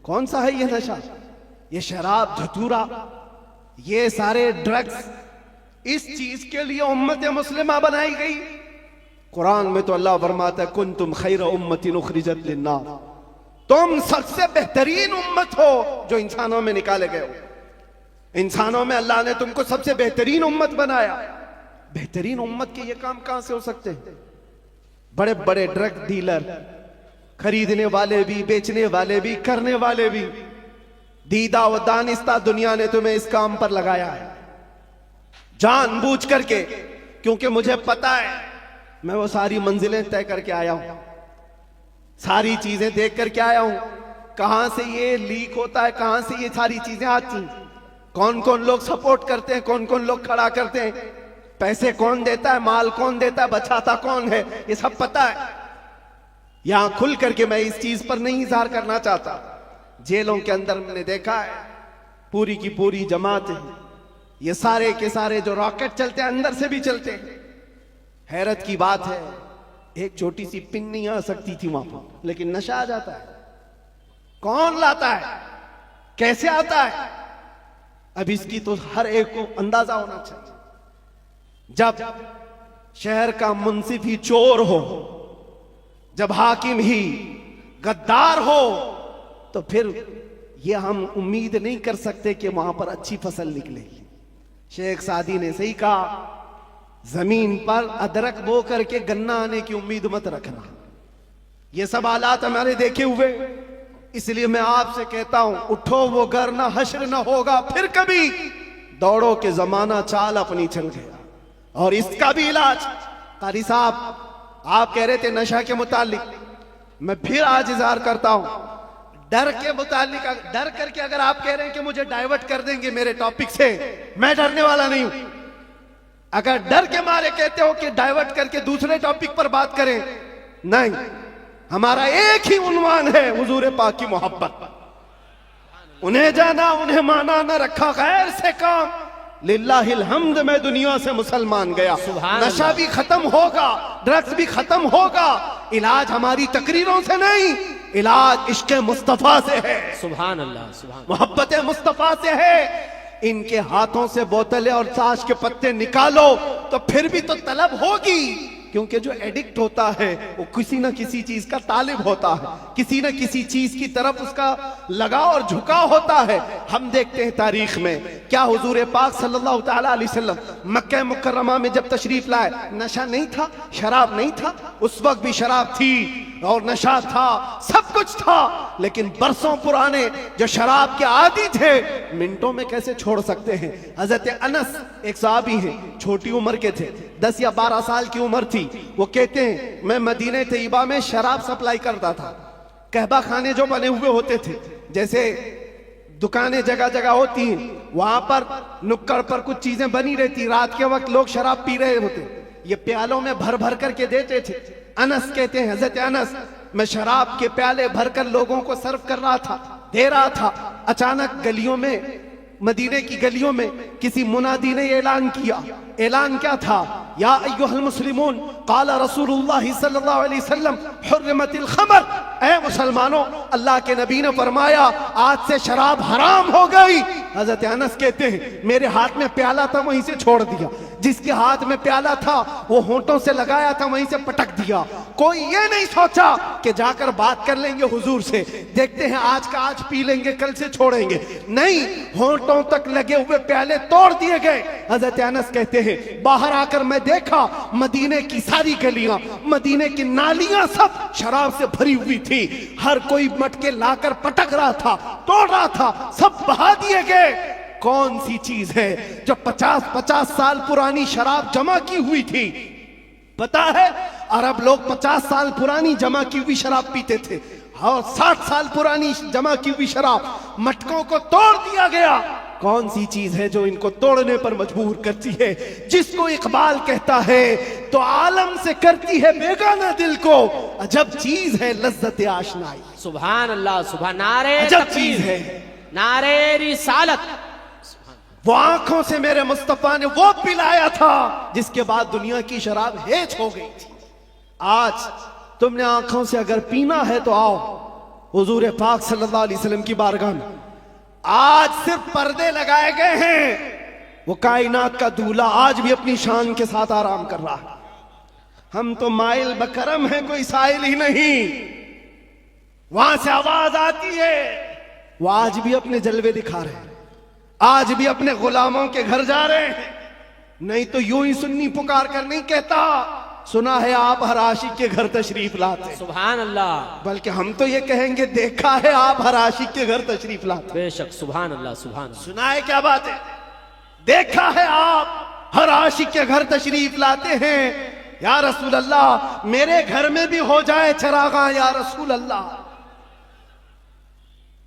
कौन सा है ये नशा? ये शराब, धतूरा, ये सारे ड्रग्स, इस चीज के लिए उम्मत मुस्लिमा बनाई गई। कुरान में तो अल्लाह फरमाता है कुंतुम खैर उम्मतिन उखरिजत लिन्नास, तुम सबसे बेहतरीन उम्मत हो जो इंसानों में निकाले गए हो। इंसानों में अल्लाह ने तुमको सबसे बेहतरीन उम्मत बनाया। बेहतरीन उम्मत के ये काम कहां से हो सकते हैं? बड़े बड़े ड्रग डीलर, खरीदने वाले भी, बेचने वाले भी, करने वाले भी, दीदा व दानिस्ता दुनिया ने तुम्हें इस काम पर लगाया है जानबूझ करके, क्योंकि मुझे पता है मैं वो सारी मंजिलें तय करके आया हूं, सारी चीजें देख करके आया हूं, कहां से ये लीक होता है, कहां से ये सारी चीजें आती हैं, कौन कौन लोग सपोर्ट करते हैं, कौन कौन लोग खड़ा करते हैं, पैसे कौन देता है, माल कौन देता है, बचाता कौन है, ये सब पता है। यहां खुल करके मैं इस चीज पर नहीं इजहार करना चाहता। जेलों के अंदर मैंने देखा है पूरी की पूरी जमात है, ये सारे के सारे जो रॉकेट चलते हैं अंदर से भी चलते हैं। हैरत की बात है, एक छोटी सी पिन नहीं आ सकती थी वहां पर, लेकिन नशा आ जाता है। कौन लाता है, कैसे आता है? अब इसकी तो हर एक को अंदाजा होना चाहिए। जब शहर का मुंसिफ ही चोर हो, जब हाकिम ही गद्दार हो, तो फिर ये हम उम्मीद नहीं कर सकते कि वहां पर अच्छी फसल निकलेगी। शेख सादी ने सही कहा, जमीन पर अदरक बो करके गन्ना आने की उम्मीद मत रखना। ये सब हालात हमारे देखे हुए, इसलिए मैं आपसे कहता हूं, उठो वो घर ना हश्र ना होगा फिर कभी, दौड़ो के जमाना चाल अपनी चल गया। और इसका भी इलाज, कारी साहब आप कह रहे थे नशा के मुतालिक, मैं फिर आज इजहार करता हूं डर के मुतालिक। डर करके अगर आप कह रहे हैं कि मुझे डाइवर्ट कर देंगे मेरे टॉपिक से, मैं डरने वाला नहीं हूं। अगर डर के मारे कहते हो कि डाइवर्ट करके दूसरे टॉपिक पर बात करें, नहीं, हमारा एक ही उन्वान है, हुजूर पाक की मोहब्बत। उन्हें जाना, उन्हें माना, न रखा गैर से काम। लिल्लाहिल हम्द, मैं दुनिया से मुसलमान गया। नशा भी खत्म होगा, ड्रग्स भी खत्म होगा। इलाज हमारी तकरीरों से नहीं, इलाज इश्क मुस्तफा से है। सुभान अल्लाह, सुभान, मोहब्बत मुस्तफा से है। इनके हाथों से बोतलें और ताश के पत्ते निकालो तो फिर भी तो तलब होगी, क्योंकि जो एडिक्ट होता है वो किसी ना किसी चीज का तालिब होता है, किसी ना किसी चीज की तरफ उसका लगाव और झुकाव होता है। हम देखते हैं तारीख में क्या हुजूर पाक सल्लल्लाहु तआला अलैहि वसल्लम मक्का मुकर्रमा में जब तशरीफ लाए, नशा नहीं था, शराब नहीं था, उस वक्त भी शराब थी और नशा था, सब कुछ था, लेकिन बरसों पुराने जो शराब के आदी थे मिनटों में कैसे छोड़ सकते हैं। हजरत अनस एक सहाबी हैं, छोटी उम्र के थे, 10 या 12 साल की उम्र थी। वो कहते हैं मैं मदीने तैयबा में शराब सप्लाई करता था। कहबा खाने जो बने हुए होते थे, जैसे दुकानें जगह जगह होती हैं, वहां पर नुक्कड़ पर कुछ चीजें बनी रहती, रात के वक्त लोग शराब पी रहे होते, ये प्यालों में भर भर करके देते थे। अनस कहते हैं, हजरत अनस, मैं शराब के प्याले भरकर लोगों को सर्व कर रहा था, दे रहा था। अचानक गलियों में, मदीने की गलियों में किसी मुनादी ने ऐलान किया। ऐलान क्या था? या अय्युहल मुस्लिमून क़ाला रसूलुल्लाह सल्लल्लाहु अलैहि वसल्लम हुर्रिमतिल खमर, ऐ मुसलमानों, अल्लाह के नबी ने फरमाया आज से शराब हराम हो गई। हजरत अनस कहते हैं मेरे हाथ में प्याला था, वहीं से छोड़ दिया। जिसके हाथ में प्याला था वो होंठों से लगाया था, वहीं से पटक दिया। कोई ये नहीं सोचा कि जाकर बात कर लेंगे हुजूर से, देखते हैं आज का आज पी लेंगे, कल से छोड़ेंगे। नहीं, होंठों तक लगे हुए प्याले तोड़ दिए गए। हजरत अनस कहते हैं बाहर आकर मैं देखा मदीने की सारी गलियां, मदीने की नालियां सब शराब से भरी हुई थी। हर कोई मटके लाकर पटक रहा था, तोड़ रहा था, सब बहा दिए गए। कौन सी चीज है जो 50-50 साल पुरानी शराब जमा की हुई थी? पता है, अरब लोग 50 साल पुरानी जमा की हुई शराब पीते थे और 60 साल पुरानी जमा की हुई शराब मटकों को तोड़ दिया गया। कौन सी चीज है जो इनको तोड़ने पर मजबूर करती है? जिसको इकबाल कहता है तो आलम से करती है बेगाना दिल को, अजब चीज है लज्जत आशनाई। सुभान अल्लाह, सुभान, नारे अजब तकबीर, चीज है। नारे रिसालत। वो आंखों से मेरे मुस्तफा ने वो पिलाया था जिसके बाद दुनिया की शराब हेच हो गई थी। आज तुमने आंखों से अगर पीना है तो आओ हुजूर पाक सल्लल्लाहु अलैहि वसल्लम की बारगाह में। आज सिर्फ पर्दे लगाए गए हैं, वो कायनात का दूल्हा आज भी अपनी शान के साथ आराम कर रहा है। हम तो माइल बकरम है, कोई साइल ही नहीं। वहां से आवाज आती है, वो आज भी अपने जलवे दिखा रहे हैं, आज भी अपने गुलामों के घर जा रहे हैं। नहीं तो यूं ही सुन्नी पुकार कर नहीं कहता सुना है आप हर आशिक के घर तशरीफ लाते। सुभान अल्लाह, बल्कि हम तो ये कहेंगे देखा है आप हर आशिक के घर तशरीफ लाते। बेशक, सुभान अल्लाह, सुभान अल्लाह। सुना है क्या बात है? देखा है आप हर आशिक के घर तशरीफ लाते हैं। या रसूल अल्लाह, मेरे घर में भी हो जाए चरागा या रसूल अल्लाह।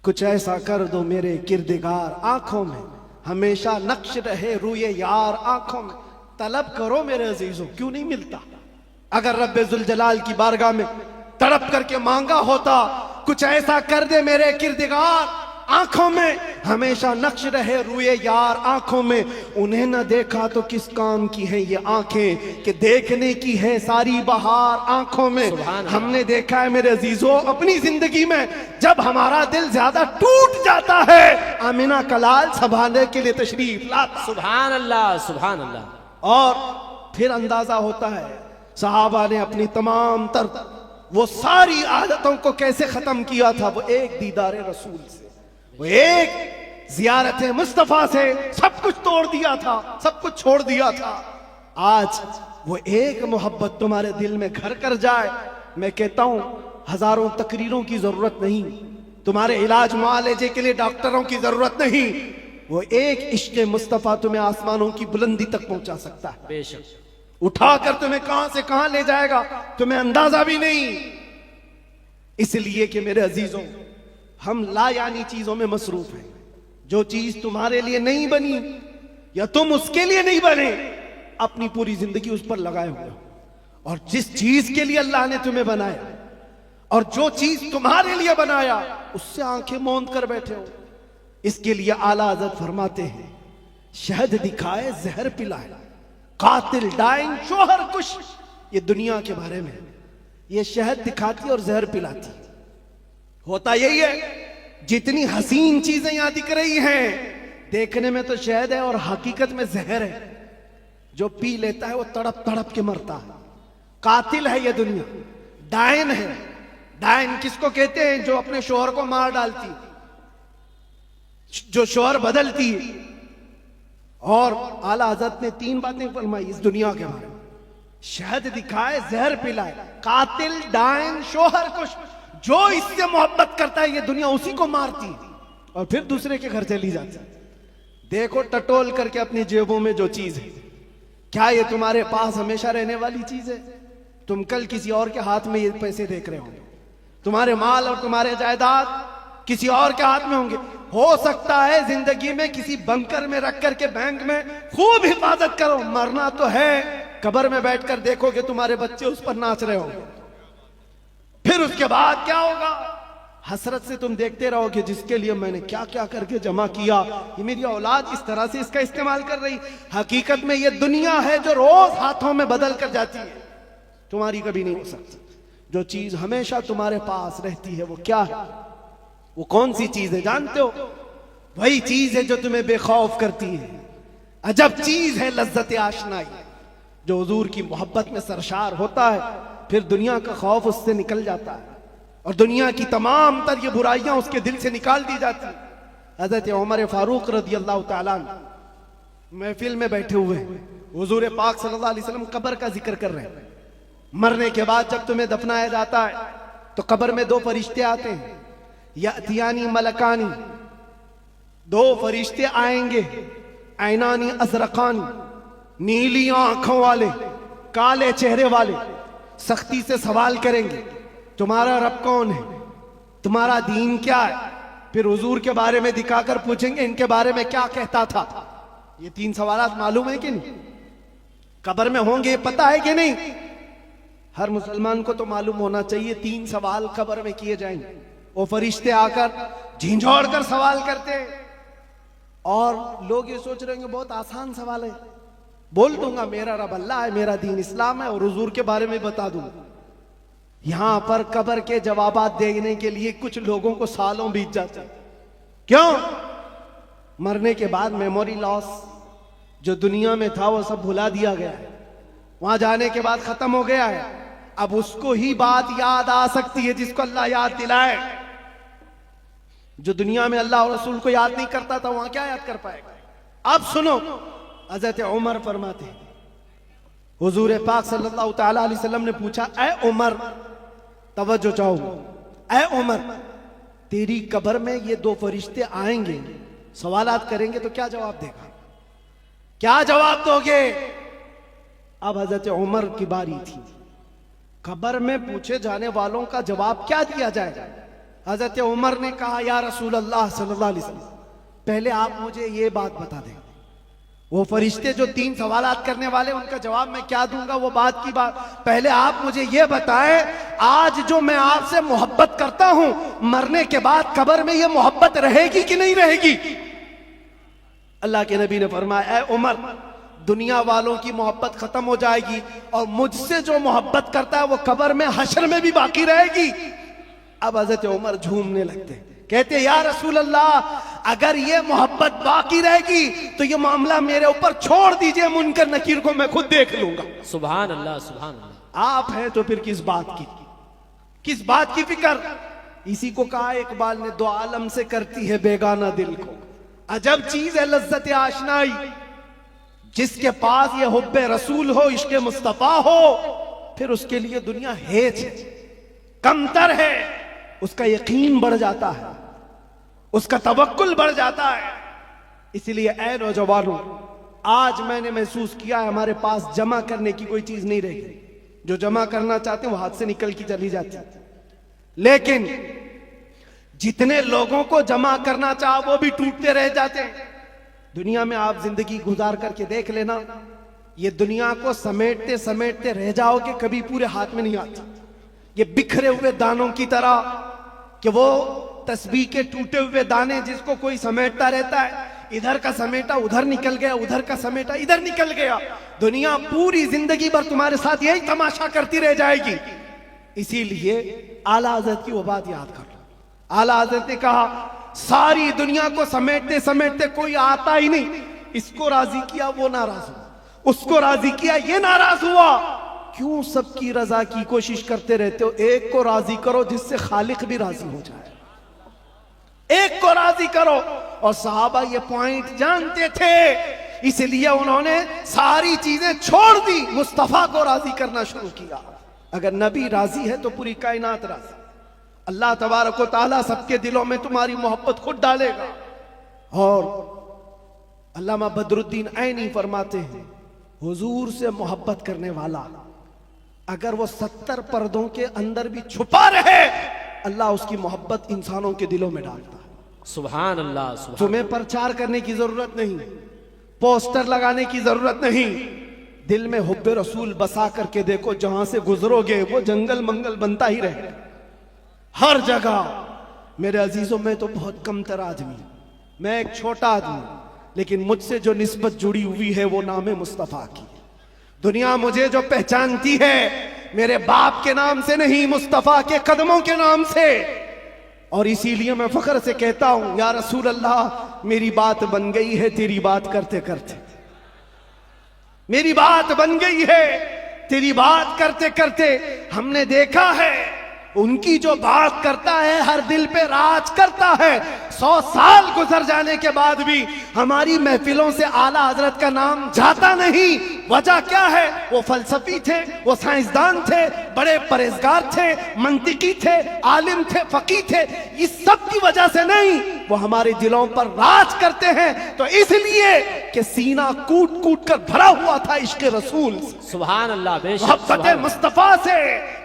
कुछ ऐसा कर दो मेरे किरदिगार आंखों में, हमेशा नक्श रहे रूए यार आंखों में। तलब करो मेरे अजीजों, क्यों नहीं मिलता? अगर रब्बे जुल जलाल की बारगाह में तड़प करके मांगा होता, कुछ ऐसा कर दे मेरे किरदिगार आंखों में, हमेशा नक्श रहे रूए यार आंखों में। उन्हें न देखा तो किस काम की है ये आंखें कि देखने की है सारी बहार आंखों में। हमने देखा है मेरे अजीजों अपनी जिंदगी में, जब हमारा दिल ज्यादा टूट जाता है आमिना कलाल संभालने के लिए तशरीफ लाता। सुभान अल्लाह, सुभान अल्लाह। और फिर अंदाजा होता है सहाबा ने अपनी तमाम तर वो सारी आदतों को कैसे खत्म किया था। वो एक दीदार रसूल से, वो एक जियारत मुस्तफा से सब कुछ तोड़ दिया था, सब कुछ छोड़ दिया था। आज वो एक मोहब्बत तुम्हारे दिल में घर कर जाए, मैं कहता हूं हजारों तकरीरों की जरूरत नहीं, तुम्हारे इलाज मुआलजे के लिए डॉक्टरों की जरूरत नहीं। वो एक इश्क मुस्तफा तुम्हें आसमानों की बुलंदी तक पहुंचा सकता है। बेशक, उठाकर तुम्हें कहां से कहां ले जाएगा तुम्हें अंदाजा भी नहीं। इसलिए कि मेरे अजीजों, हम लायानी चीजों में मसरूफ हैं। जो चीज तुम्हारे लिए नहीं बनी या तुम उसके लिए नहीं बने, अपनी पूरी जिंदगी उस पर लगाए हुए हो। और जिस चीज के लिए अल्लाह ने तुम्हें बनाया और जो चीज तुम्हारे लिए बनाया, उससे आंखें मूंद कर बैठे हो। इसके लिए आला हज़रत फरमाते हैं, शहद दिखाए जहर पिलाए, कातिल डाइंग शोहर कुश। ये दुनिया के बारे में, ये शहद दिखाती और जहर पिलाती। होता यही है, जितनी हसीन चीजें यहां दिख रही हैं देखने में तो शहद है और हकीकत में जहर है। जो पी लेता है वो तड़प तड़प के मरता है। कातिल है ये दुनिया, डायन है। डायन किसको कहते हैं? जो अपने शोहर को मार डालती, जो शोहर बदलती है। और आला हज़रत ने 3 बातें फरमाई इस दुनिया के बारे में, शहद दिखाए जहर पिलाए, कातिल डायन शोहर कुश। जो इससे मोहब्बत करता है ये दुनिया उसी को मारती और फिर दूसरे के घर चली जाती। देखो टटोल करके अपनी जेबों में जो चीज है, क्या ये तुम्हारे पास हमेशा रहने वाली चीज है? तुम कल किसी और के हाथ में ये पैसे देख रहे होंगे, तुम्हारे माल और तुम्हारे जायदाद किसी और के हाथ में होंगे। हो सकता है जिंदगी में किसी बंकर में रख करके बैंक में खूब हिफाजत करो, मरना तो है। कब्र में बैठकर देखोगे तुम्हारे बच्चे उस पर नाच रहे होंगे। फिर उसके बाद क्या होगा? हसरत से तुम देखते रहोगे जिसके लिए मैंने क्या क्या करके जमा किया, ये मेरी औलाद इस तरह से इसका इस्तेमाल कर रही। हकीकत में ये दुनिया है जो रोज हाथों में बदल कर जाती है, तुम्हारी कभी नहीं हो सकती। जो चीज हमेशा तुम्हारे पास रहती है वो क्या है? वो कौन सी चीज है जानते हो? वही चीज है जो तुम्हें बेखौफ करती है। अजब चीज है लज्जत आशनाई। जो हुजूर की मोहब्बत में सरशार होता है, फिर दुनिया का खौफ उससे निकल जाता है और दुनिया की तमाम तर ये बुराइयां उसके दिल से निकाल दी जाती। हजरत उमर फारूक रज़ी अल्लाह तआला अन्हु महफिल में बैठे हुए हुजूर पाक सल्लल्लाहु अलैहि वसल्लम कब्र का जिक्र कर रहे हैं। मरने के बाद जब तुम्हें दफनाया जाता है तो कब्र में 2 फरिश्ते आते हैं, यातियानी मलकानी। दो फरिश्ते आएंगे, ऐनानी अजरकान, नीली आंखों वाले, काले चेहरे वाले, सख्ती से सवाल करेंगे तुम्हारा रब कौन है, तुम्हारा दीन क्या है। फिर हुजूर के बारे में दिखाकर पूछेंगे इनके बारे में क्या कहता था। ये 3 सवालात मालूम है कि नहीं? कब्र में होंगे, पता है कि नहीं? हर मुसलमान को तो मालूम होना चाहिए 3 सवाल कब्र में किए जाएंगे। वो फरिश्ते आकर झिंझोड़ कर सवाल करते हैं और लोग ये सोच रहे हैं बहुत आसान सवाल है, बोल दूंगा मेरा रब अल्लाह है, मेरा दीन इस्लाम है और हुजूर के बारे में बता दूंगा। यहां पर कब्र के जवाबात देने के लिए कुछ लोगों को सालों बीत जाते हैं। क्यों? मरने के बाद मेमोरी लॉस, जो दुनिया में था वो सब भुला दिया गया है, वहां जाने के बाद खत्म हो गया है। अब उसको ही बात याद आ सकती है जिसको अल्लाह याद दिलाए। जो दुनिया में अल्लाह और रसूल को याद नहीं करता था वहां क्या याद कर पाएगा। अब सुनो, हजरत उमर फरमाते हैं, हुजूर पाक सल्लल्लाहु तआला अलैहि वसल्लम ने पूछा, ऐ उमर, तवज्जो चाहो, ऐ उमर, तेरी कब्र में ये 2 फरिश्ते आएंगे, सवालात करेंगे तो क्या जवाब देगा, क्या जवाब दोगे? अब हजरत उमर की बारी थी। कब्र में पूछे जाने वालों का जवाब क्या दिया जाए? हजरत उमर ने कहा, या रसूल अल्लाह सल्लल्लाहु अलैहि वसल्लम, पहले आप मुझे ये बात बता दें, वो फरिश्ते जो 3 सवालात करने वाले उनका जवाब मैं क्या दूंगा, वो बात की बात। पहले आप मुझे ये बताएं, आज जो मैं आपसे मोहब्बत करता हूं, मरने के बाद कब्र में ये मोहब्बत रहेगी कि नहीं रहेगी? अल्लाह के नबी ने फरमाया, ऐ उमर, दुनिया वालों की मोहब्बत खत्म हो जाएगी और मुझसे जो मोहब्बत करता है वो कब्र में, हश्र में भी बाकी रहेगी। अब हजरत उमर झूमने लगते, कहते या रसूल अल्लाह, अगर ये मोहब्बत बाकी रहेगी तो ये मामला मेरे ऊपर छोड़ दीजिए, मुनकर नकीर को मैं खुद देख लूंगा। सुभान अल्लाह, सुभान अल्लाह। आप हैं तो फिर किस बात की फिक्र? इसी को कहा इकबाल ने, दो आलम से करती है बेगाना दिल को, अजब चीज है लज्जत आशनाई, जिसके पास ये हुब्बे रसूल हो, इश्क़े मुस्तफा हो, फिर उसके लिए दुनिया हेज है, कमतर है, उसका यकीन बढ़ जाता है, उसका तवक्कुल बढ़ जाता है। इसलिए ऐ नौजवानों, आज मैंने महसूस किया है हमारे पास जमा करने की कोई चीज नहीं रही। जो जमा करना चाहते हैं वो हाथ से निकल की चली जाती है, लेकिन जितने लोगों को जमा करना चाह वो भी टूटते रह जाते हैं। दुनिया में आप जिंदगी गुजार करके देख लेना, ये दुनिया को समेटते समेटते रह जाओगे, कभी पूरे हाथ में नहीं आती। ये बिखरे हुए दानों की तरह कि वो तस्बीह के टूटे हुए दाने जिसको कोई समेटता रहता है, इधर का समेटा उधर निकल गया, उधर का समेटा इधर निकल गया। दुनिया पूरी जिंदगी भर तुम्हारे साथ यही तमाशा करती रह जाएगी। इसीलिए आला हज़रत की वो बात याद कर लो। आला हज़रत ने कहा, सारी दुनिया को समेटते समेटते कोई आता ही नहीं, इसको राजी किया वो नाराज हुआ, उसको राजी किया ये नाराज हुआ। क्यों सबकी रजा की कोशिश करते रहते हो? एक को राजी करो जिससे खालिक भी राजी हो जाए, एक को राजी करो। और सहाबा ये पॉइंट जानते थे, इसलिए उन्होंने सारी चीजें छोड़ दी, मुस्तफा को राजी करना शुरू किया। अगर नबी राजी है तो पूरी कायनात राजी। अल्लाह तबारक व तआला सबके दिलों में तुम्हारी मोहब्बत खुद डालेगा। और अल्लामा बदरुद्दीन ऐनी फरमाते हैं, हुजूर से मोहब्बत करने वाला अगर वो 70 पर्दों के अंदर भी छुपा रहे, अल्लाह उसकी मोहब्बत इंसानों के दिलों में डालता है। सुभान अल्लाह, सुभान। तुम्हें प्रचार करने की जरूरत नहीं, पोस्टर लगाने की जरूरत नहीं, दिल में हुब्बे रसूल बसा करके देखो, जहां से गुजरोगे वो जंगल मंगल बनता ही रहेगा हर जगह। मेरे अजीजों, में तो बहुत कमतर आदमी, मैं एक छोटा आदमी, लेकिन मुझसे जो निस्बत जुड़ी हुई है वो नाम मुस्तफा की। दुनिया मुझे जो पहचानती है मेरे बाप के नाम से नहीं, मुस्तफा के कदमों के नाम से। और इसीलिए मैं फख्र से कहता हूं, या रसूल अल्लाह, मेरी बात बन गई है तेरी बात करते करते, मेरी बात बन गई है तेरी बात करते करते। हमने देखा है उनकी जो बात करता है हर दिल पे राज करता है। 100 साल गुजर जाने के बाद भी हमारी महफिलों से आला हजरत का नाम जाता नहीं। वजह क्या है? वो फलसफी थे, वो साइंसदान थे, बड़े परहेजगार थे, मंतिकी थे, आलिम थे, फकीह थे। इस सब की वजह से नहीं, वो हमारे दिलों पर राज करते हैं। तो इसलिए कि सीना कूट कूट कर भरा हुआ था इश्क रसूल, सुभान अल्लाह, बेशक मोहब्बत मुस्तफा से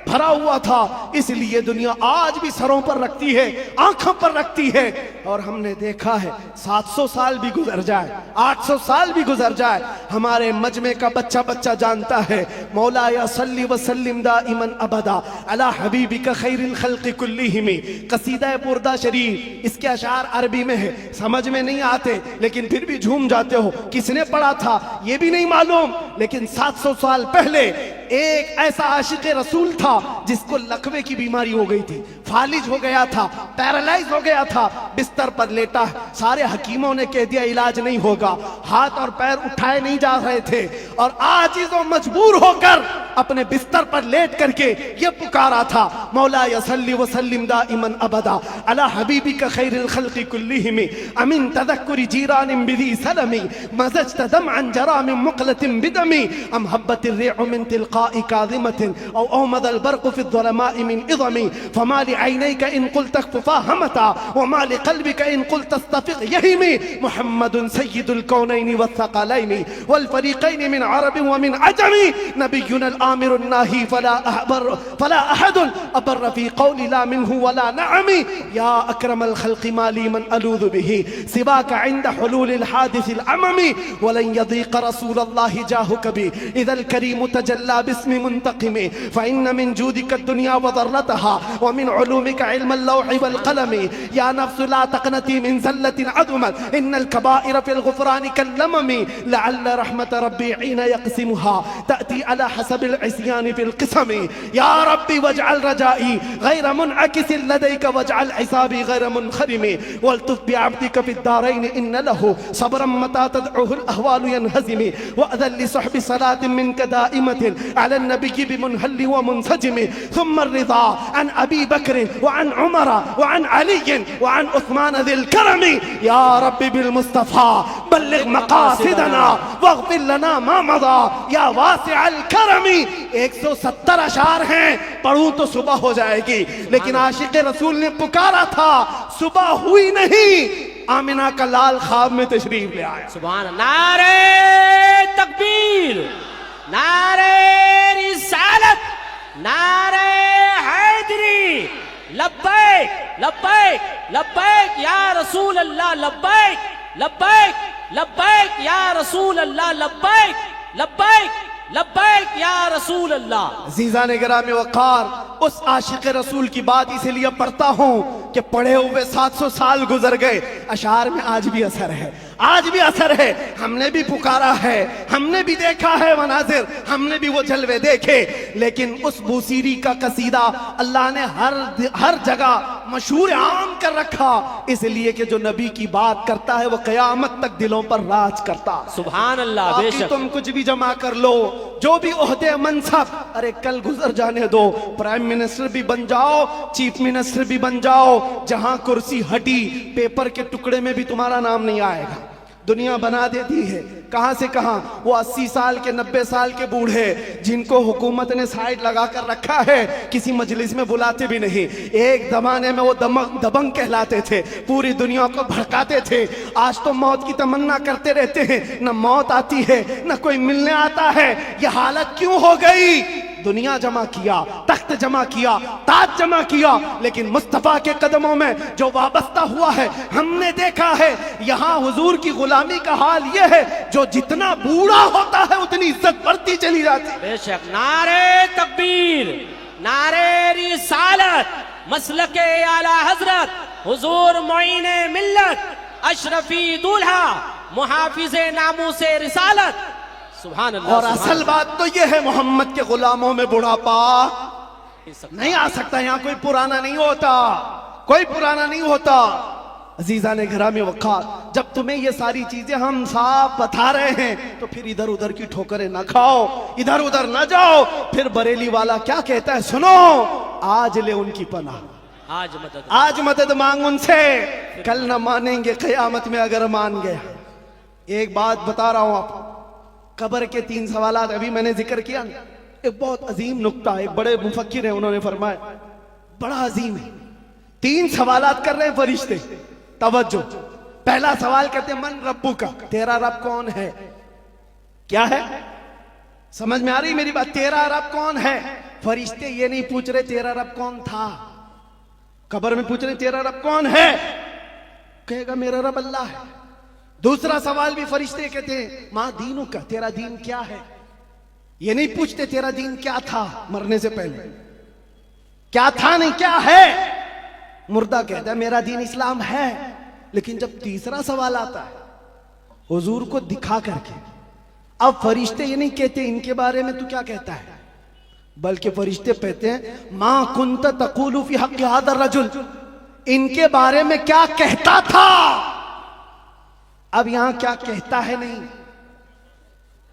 भरा हुआ था। इसलिए दुनिया आज भी सरों पर रखती है, आंखों पर रखती है। और हमने देखा है 700 साल भी गुजर जाए, 800 साल भी गुजर जाए, हमारे मजमे का बच्चा बच्चा जानता है मौला या सल्ली व सल्लिम दाइमन अबदा अला हबीबिका खैरिल खल्क़ि कुल्लिहिम। कसीदा बुर्दा शरीफ, इसके अशार अरबी में है, समझ में नहीं आते लेकिन फिर भी झूम जाते हो। किसने पढ़ा था ये भी नहीं मालूम, लेकिन 700 साल पहले एक ऐसा आशिक रसूल था जिसको लकवे की बीमारी हो गई थी, फालिज हो गया था, पैरालाइज हो गया था, बिस्तर पर लेटा। सारे हकीमों ने कह दिया इलाज नहीं होगा, हाथ और पैर उठाए नहीं जा रहे थे, और आजिज और मजबूर होकर अपने बिस्तर पर लेट करके ये पुकारा था मौला यसल्ली व सल्लिम दाइमन अबदा अला हबीबिका खैरिल खल्क़ि कुल्लिहिम अमिन तदक्कुरि जीरानिन बिदी सलमी मज़जत दमअन जरा मिन मुक़लतिन बिदमी अम हब्बतिर रिअ मिन तिलक़ाइ काज़िमतिन औ औमदल बर्क़ु फ़ि ज़ुलमाइ मिन इज़मी फमा लिअयनैका इन क़ुल्त अख़फ़ा हमता व मा लिक़ल्बिका इन क़ुल्त अस्तफ़िक़ यहिमी मुहम्मदुन सय्यिदुल कौनैनि वस्सक़लैनि वल फ़रीक़ैनि मिन अरबिन व मिन अजमी नबियुना आमिर नाही फला अहद अबर फी क़ौलि ला मिन्हु वला नअमी या अकरमल खल्क़ि माली मन अलूज़ु बिही सिवाका इंद हुलूलिल हादिसिल अममी वलन यज़ीक़ रसूलल्लाहि जाहु कभी इज़ल करीम तजल्ला बिस्मि मुंतक़िमी फ़इन्न मिन जूदिका दुनिया व ज़र्रतहा व मिन उलूमिका इल्मल लौहि वल क़लमी या नफ्सु ला तक़नती मिन ज़ल्लतिन अज़मत इन्नल कबाइर फ़िल ग़ुफ़रानि कल्लममी लअल्ल रहमत रब्बी हीन यक़सिमुहा तअती अला हसबिल इस्यान फिल क़िस्मी या रब्बी वजअल रजाई गैर मुनअकिसिन लदैका वजअल हिसाबी गैर मुनख़रिमी वल्तुफ़ बिअब्दिका फ़िद दारैन इन्न लहु सब्रन मता तदउहुल अहवालु यनहज़िमी वअज़ल लिसहबि सलातिन मिनका दाइमतिन अला नबिय्यि बिमुनहल्लि व मुनसजिमी थुम्मा रिज़ा अन अबी बकर व अन उमर व अन अली व अन उस्मान ज़िल करमी या रब्बी बिल मुस्तफ़ा बल्लिग़ मक़ासिदना वग़फ़िर लना मा मज़ा या वासिअल करमी। 170 अशार हैं, पढ़ूं तो सुबह हो जाएगी, लेकिन आशिक रसूल ने पुकारा था, सुबह हुई नहीं, आमिना का लाल ख्वाब में तशरीफ ले आया। सुभान अल्लाह। नारे तकबीर, नारे रिसालत, नारे हैदरी, लब्बैक लब्बैक लब्बैक या रसूल अल्लाह, लब्बैक लब्बैक लब्बैक या रसूल अल्लाह, लब्बैक लब्बैक लब्बैक या रसूल अल्लाह। अज़ीज़ान गिरामी वक़ार, उस आशिक रसूल की बात इसीलिए पढ़ता हूँ कि पढ़े हुए 700 साल गुजर गए, अशार में आज भी असर है, आज भी असर है। हमने भी पुकारा है, हमने भी देखा है मनाजिर, हमने भी वो जलवे देखे, लेकिन उस बूसीरी का कसीदा अल्लाह ने हर जगह मशहूर आम कर रखा, इसलिए कि जो नबी की बात करता है वो क़यामत तक दिलों पर राज करता। सुभान अल्लाह, बेशक। तुम कुछ भी जमा कर लो, जो भी ओहदे मनसब, अरे कल गुजर जाने दो, प्राइम मिनिस्टर भी बन जाओ, चीफ मिनिस्टर भी बन जाओ, जहां कुर्सी हटी पेपर के टुकड़े में भी तुम्हारा नाम नहीं आएगा। दुनिया बना देती है कहां से कहां। वो 80 साल के 90 साल के बूढ़े जिनको हुकूमत ने साइड लगा कर रखा है, किसी मजलिस में बुलाते भी नहीं। एक जमाने में वो दबंग कहलाते थे, पूरी दुनिया को भड़काते थे। आज तो मौत की तमन्ना करते रहते हैं, न मौत आती है न कोई मिलने आता है। ये हालत क्यों हो गई? दुनिया जमा किया, तख्त जमा किया, ताज जमा किया, लेकिन मुस्तफा के कदमों में जो वाबस्ता हुआ है, हमने देखा है यहाँ हुजूर की गुलामी का हाल यह है, जो जितना बूढ़ा होता है उतनी इज्जत बढ़ती चली जाती। बेशक। नारे तकबीर, नारे रिसालत, मसलके आला हजरत हुजूर मोइने मिल्लत, अशरफी दूल्हा, मुहाफिजे नामूसे रिसालत। सुभान अल्लाह। और असल बात तो यह है, मोहम्मद के गुलामों में बुढ़ापा नहीं आ सकता। यहाँ कोई पुराना नहीं होता, कोई पुराना नहीं होता। अजीजा ने घरामी वक़ार, जब तुम्हें ये सारी चीजें हम साफ बता रहे हैं तो फिर इधर उधर की ठोकरें ना खाओ, इधर उधर ना जाओ। फिर बरेली वाला क्या कहता है, सुनो, आज ले उनकी पनाह, आज मदद मांग उनसे, कल न मानेंगे क़यामत में अगर मान गया। एक बात बता रहा हूं आपको, कब्र के 3 सवालात अभी मैंने जिक्र किया ना, एक बहुत अजीम नुक्ता, एक बड़े मुफक्किर हैं, उन्होंने फरमाया बड़ा अजीम है। 3 सवालात कर रहे हैं फरिश्ते, तवज्जो। पहला सवाल कहते हैं मन रब्बू का, तेरा रब कौन है? क्या है? समझ में आ रही मेरी बात? तेरा रब कौन है? फरिश्ते ये नहीं पूछ रहे तेरा रब कौन था, कब्र में पूछ रहे तेरा रब कौन है? कहेगा मेरा रब अल्लाह है। दूसरा सवाल भी फरिश्ते कहते हैं मां दीनों का, तेरा दीन क्या है? ये नहीं पूछते तेरा दीन क्या था मरने से पहले, क्या था नहीं क्या है। मुर्दा कहता है मेरा दीन इस्लाम है। लेकिन जब तीसरा सवाल आता है हुजूर को दिखा करके, अब फरिश्ते ये नहीं कहते इनके बारे में तू क्या कहता है, बल्कि फरिश्ते कहते हैं मां कुंत तक़ूलु फी हक़्क़ि हाज़ा रजुल, इनके बारे में क्या कहता था। अब यहां क्या कहता है नहीं,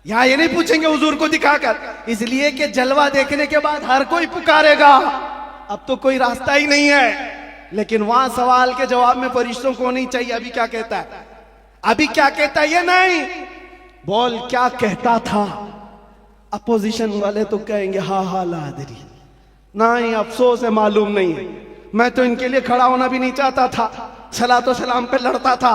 यहां ये नहीं पूछेंगे हुजूर को दिखाकर, इसलिए कि जलवा देखने के बाद हर कोई पुकारेगा, अब तो कोई रास्ता ही नहीं है। लेकिन वहां सवाल के जवाब में फरिश्तों को नहीं चाहिए अभी क्या कहता है, अभी क्या कहता है ये नहीं, बोल क्या कहता था। अपोजिशन वाले तो कहेंगे हा हा लादरी, नहीं अफसोस है मालूम नहीं है, मैं तो इनके लिए खड़ा होना भी नहीं चाहता था, सलातो सलाम पे लड़ता था,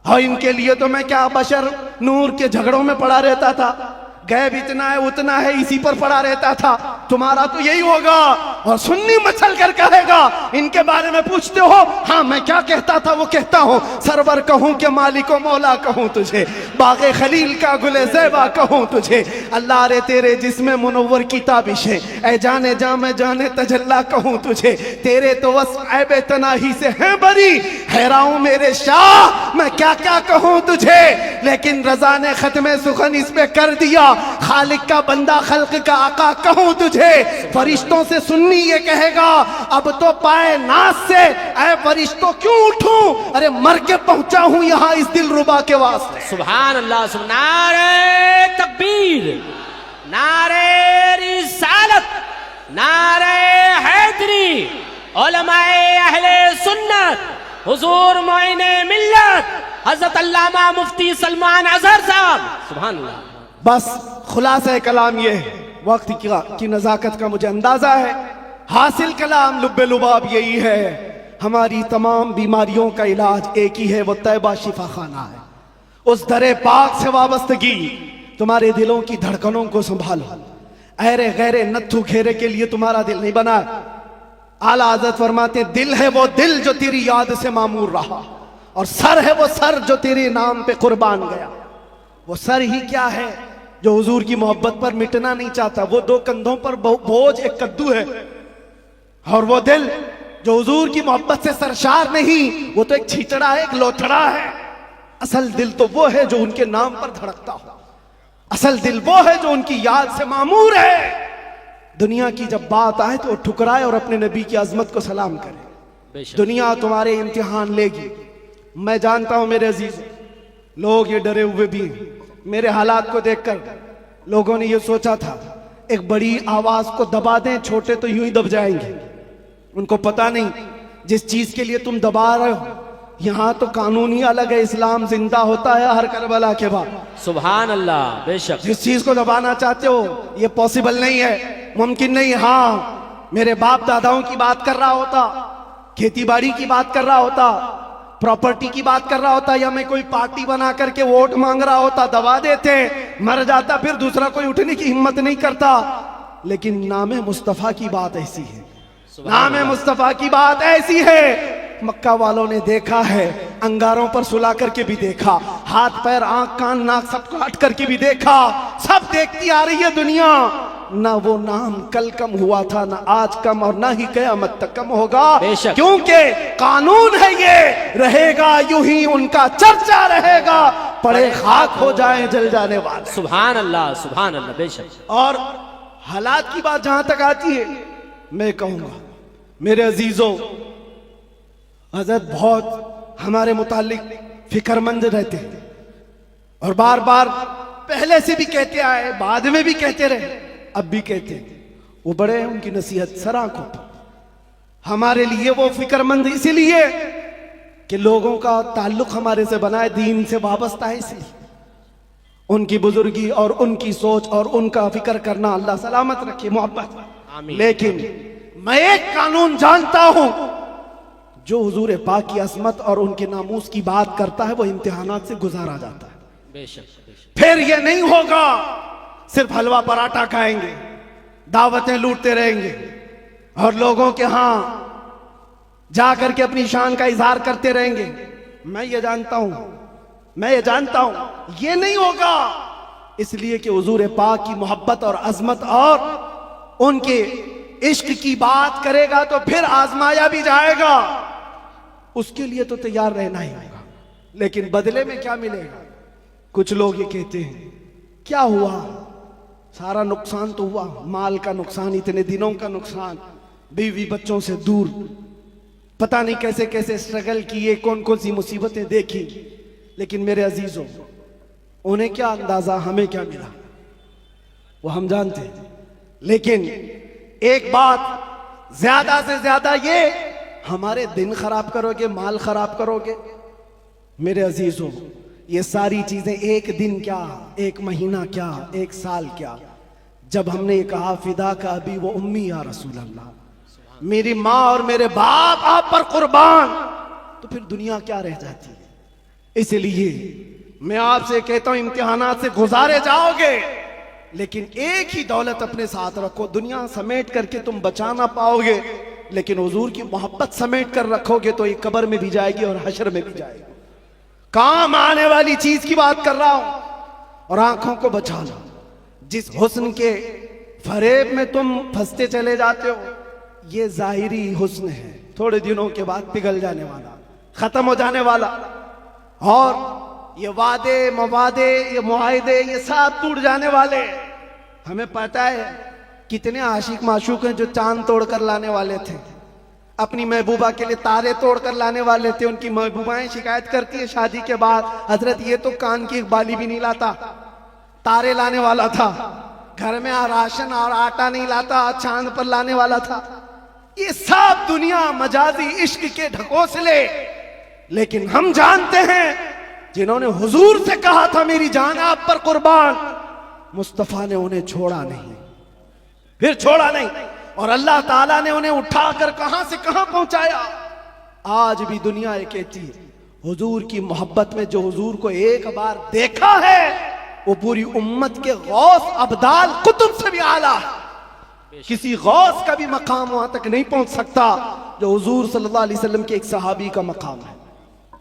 और इनके लिए तो मैं क्या बशर नूर के झगड़ों में पड़ा रहता था, गैब इतना है उतना है इसी पर पड़ा रहता था। तुम्हारा तो यही होगा। और सुन्नी मचल कर कहेगा इनके बारे में पूछते हो, हाँ मैं क्या कहता था वो कहता हूं, सरवर कहूं कि मालिको मौला कहूं तुझे, बागे खलील का गुले ज़ैबा कहूं तुझे, अल्लाह रे तेरे जिस्म मुनव्वर की ताबिश है, ऐ जाने जा मैं जाने तजल्ला कहूं तुझे, तेरे तो वस्फ़ ऐबे तनाही से है बरी, हैराऊं मेरे शाह मैं क्या क्या कहूं तुझे। लेकिन रजा ने खत्मे सुखन इस पे कर दिया, खालिक का बंदा खल्क का आका कहूं तुझे। फरिश्तों से सुन्नी ये कहेगा अब तो पाए नाज से ऐ फरिश्तों क्यों उठूं, अरे मर के पहुंचा हूं यहां इस दिलरुबा के वास्ते। सुभान अल्लाह, नारे तकबीर, नारे रिसालत, नारे हैदरी, उलमाए अहले सुन्नत, हुजूर मोइने मिल्लत हजरत अल्लामा मुफ्ती सलमान अजहर साहब। सुभान अल्लाह। बस खुलासा कलाम ये है, वक्त की नज़ाकत का मुझे अंदाजा है, हासिल कलाम लुब्बे लुबाब यही है, हमारी तमाम बीमारियों का इलाज एक ही है, वो तैबा शिफा खाना है। उस दरे पाक से वाबस्तगी तुम्हारे दिलों की धड़कनों को संभालो, अहरे गहरे नत्थु घेरे के लिए तुम्हारा दिल नहीं बना। आला हज़रत फरमाते दिल है वो दिल जो तेरी याद से मामूर रहा, और सर है वो सर जो तेरे नाम पे कुर्बान गया। वो सर ही क्या है जो हुजूर की मोहब्बत पर मिटना नहीं चाहता, वो 2 कंधों पर बोझ एक कद्दू है, और वो दिल जो हुजूर की मोहब्बत से सरशार नहीं, वो तो एक छिचड़ा है, एक लोथड़ा है। असल दिल तो वो है जो उनके नाम पर धड़कता हो, असल दिल वो है जो उनकी याद से मामूर है। दुनिया की जब बात आए तो ठुकराए और अपने नबी की अजमत को सलाम करे। दुनिया तुम्हारे इम्तिहान लेगी, मैं जानता हूं मेरे अजीज, लोग ये डरे हुए भी हैं। मेरे हालात को देखकर लोगों ने ये सोचा था एक बड़ी आवाज को दबा दें, छोटे तो यूं ही दब जाएंगे। उनको पता नहीं जिस चीज के लिए तुम दबा रहे हो, यहाँ तो कानून ही अलग है, इस्लाम जिंदा होता है हर करबला के बाद। सुभान अल्लाह। बेशक जिस चीज को दबाना चाहते हो ये पॉसिबल नहीं है, मुमकिन नहीं। हाँ मेरे बाप दादाओं की बात कर रहा होता, खेती बाड़ी की बात कर रहा होता, प्रॉपर्टी की बात कर रहा होता, या मैं कोई पार्टी बना करके वोट मांग रहा होता, दबा देते, मर जाता, फिर दूसरा कोई उठने की हिम्मत नहीं करता। लेकिन नामे मुस्तफा की बात ऐसी है, नामे मुस्तफा की बात ऐसी है। मक्का वालों ने देखा है, अंगारों पर सुला करके भी देखा, हाथ पैर आंख कान नाक सब काट करके भी देखा, सब देखती आ रही है दुनिया। ना वो नाम कल कम हुआ था, ना आज कम, और ना ही कयामत तक कम होगा, क्योंकि कानून है ये, रहेगा यूं ही उनका चर्चा रहेगा, पड़े खाक हो जाए जल जाने वाले। सुभान अल्लाह, सुभान अल्लाह। बेशक। और हालात की बात जहां तक आती है, मैं कहूंगा मेरे अजीजों, हजरत बहुत हमारे मुतालिक फिक्रमंद रहते हैं, और बार बार पहले से भी कहते आए, बाद में भी कहते रहे, अब भी कहते हैं। वो बड़े हैं, उनकी नसीहत सर आंखों पर। हमारे लिए वो फिक्रमंद इसीलिए कि लोगों का ताल्लुक हमारे से बना है, दीन से वाबस्ता है इसलिए। उनकी बुजुर्गी और उनकी सोच और उनका फिक्र करना अल्लाह सलामत रखे, मोहब्बत। आमीन। लेकिन मैं एक कानून जानता हूं, जो हुजूर पाक की असमत और उनके नामूस की बात करता है वो इम्तिहानात से गुजारा जाता है। बेशक बेशक। फिर ये नहीं होगा सिर्फ हलवा पराठा खाएंगे, दावतें लूटते रहेंगे और लोगों के यहां जाकर के अपनी शान का इजहार करते रहेंगे। मैं ये जानता हूं ये नहीं होगा, इसलिए कि हुजूर पाक की मोहब्बत और अजमत और उनके इश्क की बात करेगा तो फिर आजमाया भी जाएगा, उसके लिए तो तैयार रहना ही होगा। लेकिन बदले में क्या मिलेगा? कुछ लोग ये कहते हैं क्या हुआ, सारा नुकसान तो हुआ, माल का नुकसान, इतने दिनों का नुकसान, बीवी बच्चों से दूर, पता नहीं कैसे कैसे स्ट्रगल किए, कौन कौन सी मुसीबतें देखी। लेकिन मेरे अजीजों, उन्हें क्या अंदाजा, हमें क्या मिला वो हम जानते हैं। लेकिन एक बात ज्यादा से ज्यादा, ये हमारे दिन खराब करोगे, माल खराब करोगे। मेरे अजीजों, ये सारी चीजें एक दिन क्या, एक महीना क्या, एक साल क्या, जब हमने ये कहा फिदा का अभी वो उम्मी या रसूल अल्लाह, मेरी माँ और मेरे बाप आप पर कुर्बान, तो फिर दुनिया क्या रह जाती है। इसलिए मैं आपसे कहता हूं, इम्तिहानात से गुजारे जाओगे, लेकिन एक ही दौलत अपने साथ रखो। दुनिया समेट करके तुम बचा ना पाओगे, लेकिन हुजूर की मोहब्बत समेट कर रखोगे तो ये कब्र में भी जाएगी और हशर में भी जाएगी। काम आने वाली चीज की बात कर रहा हूं। और आंखों को बचा लो, जिस हुस्न के फरेब में तुम फंसते चले जाते हो, ये जाहिरी हुस्न है, थोड़े दिनों के बाद पिघल जाने वाला, खत्म हो जाने वाला। और ये वादे मवादे, ये मुआहिदे, ये सब टूट जाने वाले। हमें पता है कितने आशिक माशूक हैं जो चांद तोड़कर लाने वाले थे, अपनी महबूबा के लिए तारे तोड़कर लाने वाले थे। उनकी महबूबाएं शिकायत करती है शादी के बाद, हजरत ये तो कान की एक बाली भी नहीं लाता, तारे लाने वाला था, घर में राशन और आटा नहीं लाता, चांद पर लाने वाला था। ये सब दुनिया मजाजी इश्क के ढकोसले। लेकिन हम जानते हैं जिन्होंने हुजूर से कहा था मेरी जान आप पर कुर्बान, मुस्तफा ने उन्हें छोड़ा नहीं, फिर छोड़ा नहीं, और अल्लाह ताला ने उन्हें उठाकर कहां से कहां पहुंचाया। आज भी दुनिया ये कहती है हुजूर की मोहब्बत में जो हुजूर को एक बार देखा है वो पूरी उम्मत के गौस अब्दाल कुतुब से भी आला है। किसी गौस का भी मकाम वहां तक नहीं पहुंच सकता जो हुजूर सल्लल्लाहु अलैहि वसल्लम के एक सहाबी का मकाम है।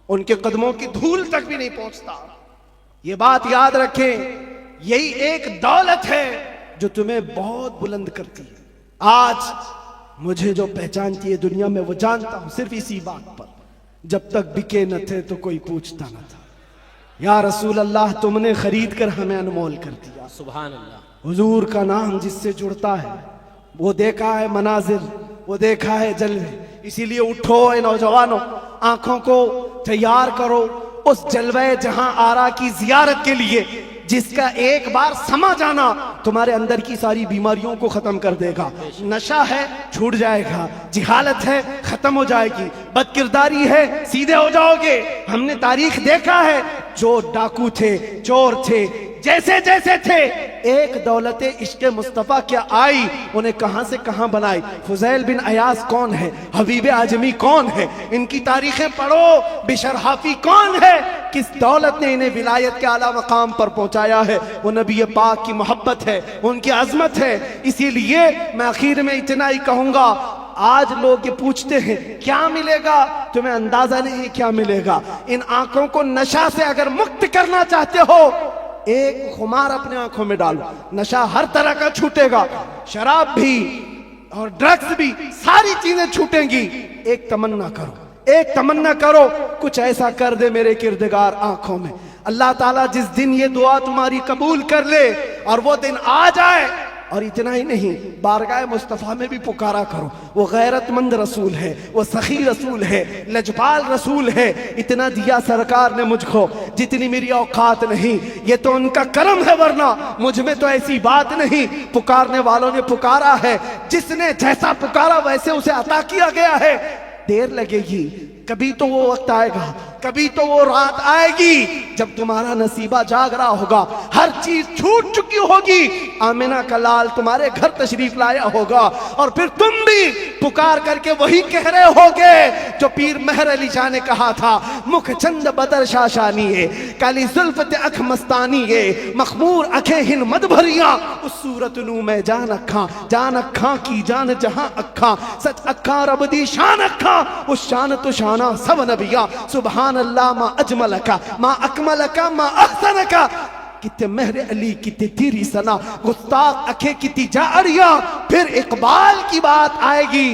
उनके कदमों की धूल तक भी नहीं पहुंचता। ये बात याद रखें, यही एक दौलत है जो तुम्हें बहुत बुलंद करती है। आज मुझे जो पहचानती है दुनिया में वो जानता हूं सिर्फ इसी बात पर, जब तक बिके न थे तो कोई पूछता न था। या रसूल अल्लाह, तुमने खरीद कर हमें अनमोल कर दिया। सुभान अल्लाह। हुजूर का नाम जिससे जुड़ता है वो देखा है मनाजिर, वो देखा है जलवे। इसीलिए उठो ए नौजवानों, आंखों को तैयार करो उस जलवे जहां आरा की जियारत के लिए, जिसका एक बार समा जाना तुम्हारे अंदर की सारी बीमारियों को खत्म कर देगा। नशा है छूट जाएगा, जिहालत है खत्म हो जाएगी, बदकिरदारी है सीधे हो जाओगे। हमने तारीख देखा है, जो डाकू थे, चोर थे, जैसे जैसे थे, एक दौलत इश्क मुस्तफा क्या आई, उन्हें कहां से कहां बनाई। फुजैल बिन अयास कौन है, हबीब आजमी कौन है, इनकी तारीखें पढ़ो। बिशर हाफी कौन है, किस दौलत ने इन्हें विलायत के आला मकाम पर पहुंचाया है। वो नबी पाक की मोहब्बत है, उनकी अजमत है। इसीलिए मैं आखिर में इतना ही कहूंगा, आज लोग ये पूछते हैं क्या मिलेगा, तुम्हें अंदाजा नहीं है क्या मिलेगा। इन आंखों को नशा से अगर मुक्त करना चाहते हो, एक खुमार अपने आंखों में डालो, नशा हर तरह का छूटेगा, शराब भी और ड्रग्स भी, सारी चीजें छूटेंगी। एक तमन्ना करो, एक तमन्ना करो, कुछ ऐसा कर दे मेरे किरदगार आंखों में। अल्लाह ताला जिस दिन ये दुआ तुम्हारी कबूल कर ले और वो दिन आ जाए, और इतना ही नहीं, बारगाह मुस्तफ़ा में भी पुकारा करो। वो गैरतमंद रसूल है, वो सखी रसूल है, लजपाल रसूल है। इतना दिया सरकार ने मुझको जितनी मेरी औकात नहीं, ये तो उनका करम है, वरना मुझ में तो ऐसी बात नहीं। पुकारने वालों ने पुकारा है, जिसने जैसा पुकारा वैसे उसे अता किया गया है। देर लगेगी कभी तो वो वक्त आएगा, कभी तो वो रात आएगी जब तुम्हारा नसीबा जाग रहा होगा, हर चीज छूट चुकी होगी, आमिना का लाल तुम्हारे घर तशरीफ लाया होगा और फिर तुम भी पुकार करके वही कह रहे होगे जो पीर मेहर अली शाह ने कहा था, मुख चंद बदर शाशानी है, काली जुल्फत अख मस्तानी है, मखमूर अखे हिन मद भरिया, उस सूरत नू मैं जान अखा की जान जहां अखा, सच अखा रब दी शान अखा, उस शान तो शाना सब नबिया, सुभान अल्लाह मा अजमल का मा अकमल का मा अहसन का, किते मेहर अली किते तेरी सना, गुस्ताख अखे किती जारिया। फिर इकबाल की बात आएगी,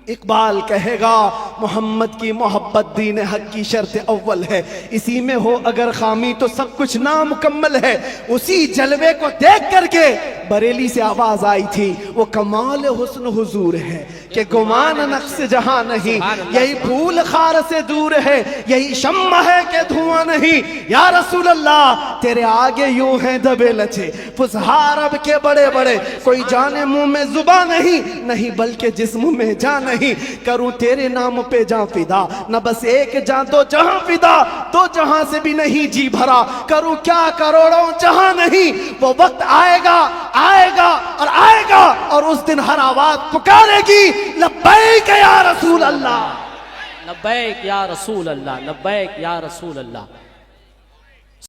इकबाल कहेगा मोहम्मद की मोहब्बत दीन हक की शर्त अव्वल है, इसी में हो अगर खामी तो सब कुछ नामुकम्मल है। उसी जलवे को देख करके बरेली से आवाज आई थी, वो कमाल हुस्न हुजूर है कि गुमान नक्श जहां नहीं, यही फूल खार से दूर है, यही शम्मा है कि धुआं नहीं। या रसूल अल्लाह तेरे आगे यूं हैं दबे लचे फुसहार अब के बड़े बड़े, कोई जाने मुंह में जुबा नहीं बल्कि जिस्म में जान नहीं, करूं तेरे नाम पे जान फिदा, न बस एक जान दो जहां फिदा, दो जहां से भी नहीं जी भरा, करूं क्या करोड़ों जहां नहीं। वो वक्त आएगा और आएगा और उस दिन हर आवाज पुकारेगी लब्बैक या रसूल अल्लाह, लब्बैक या रसूल अल्लाह, लब्बैक या रसूल अल्लाह।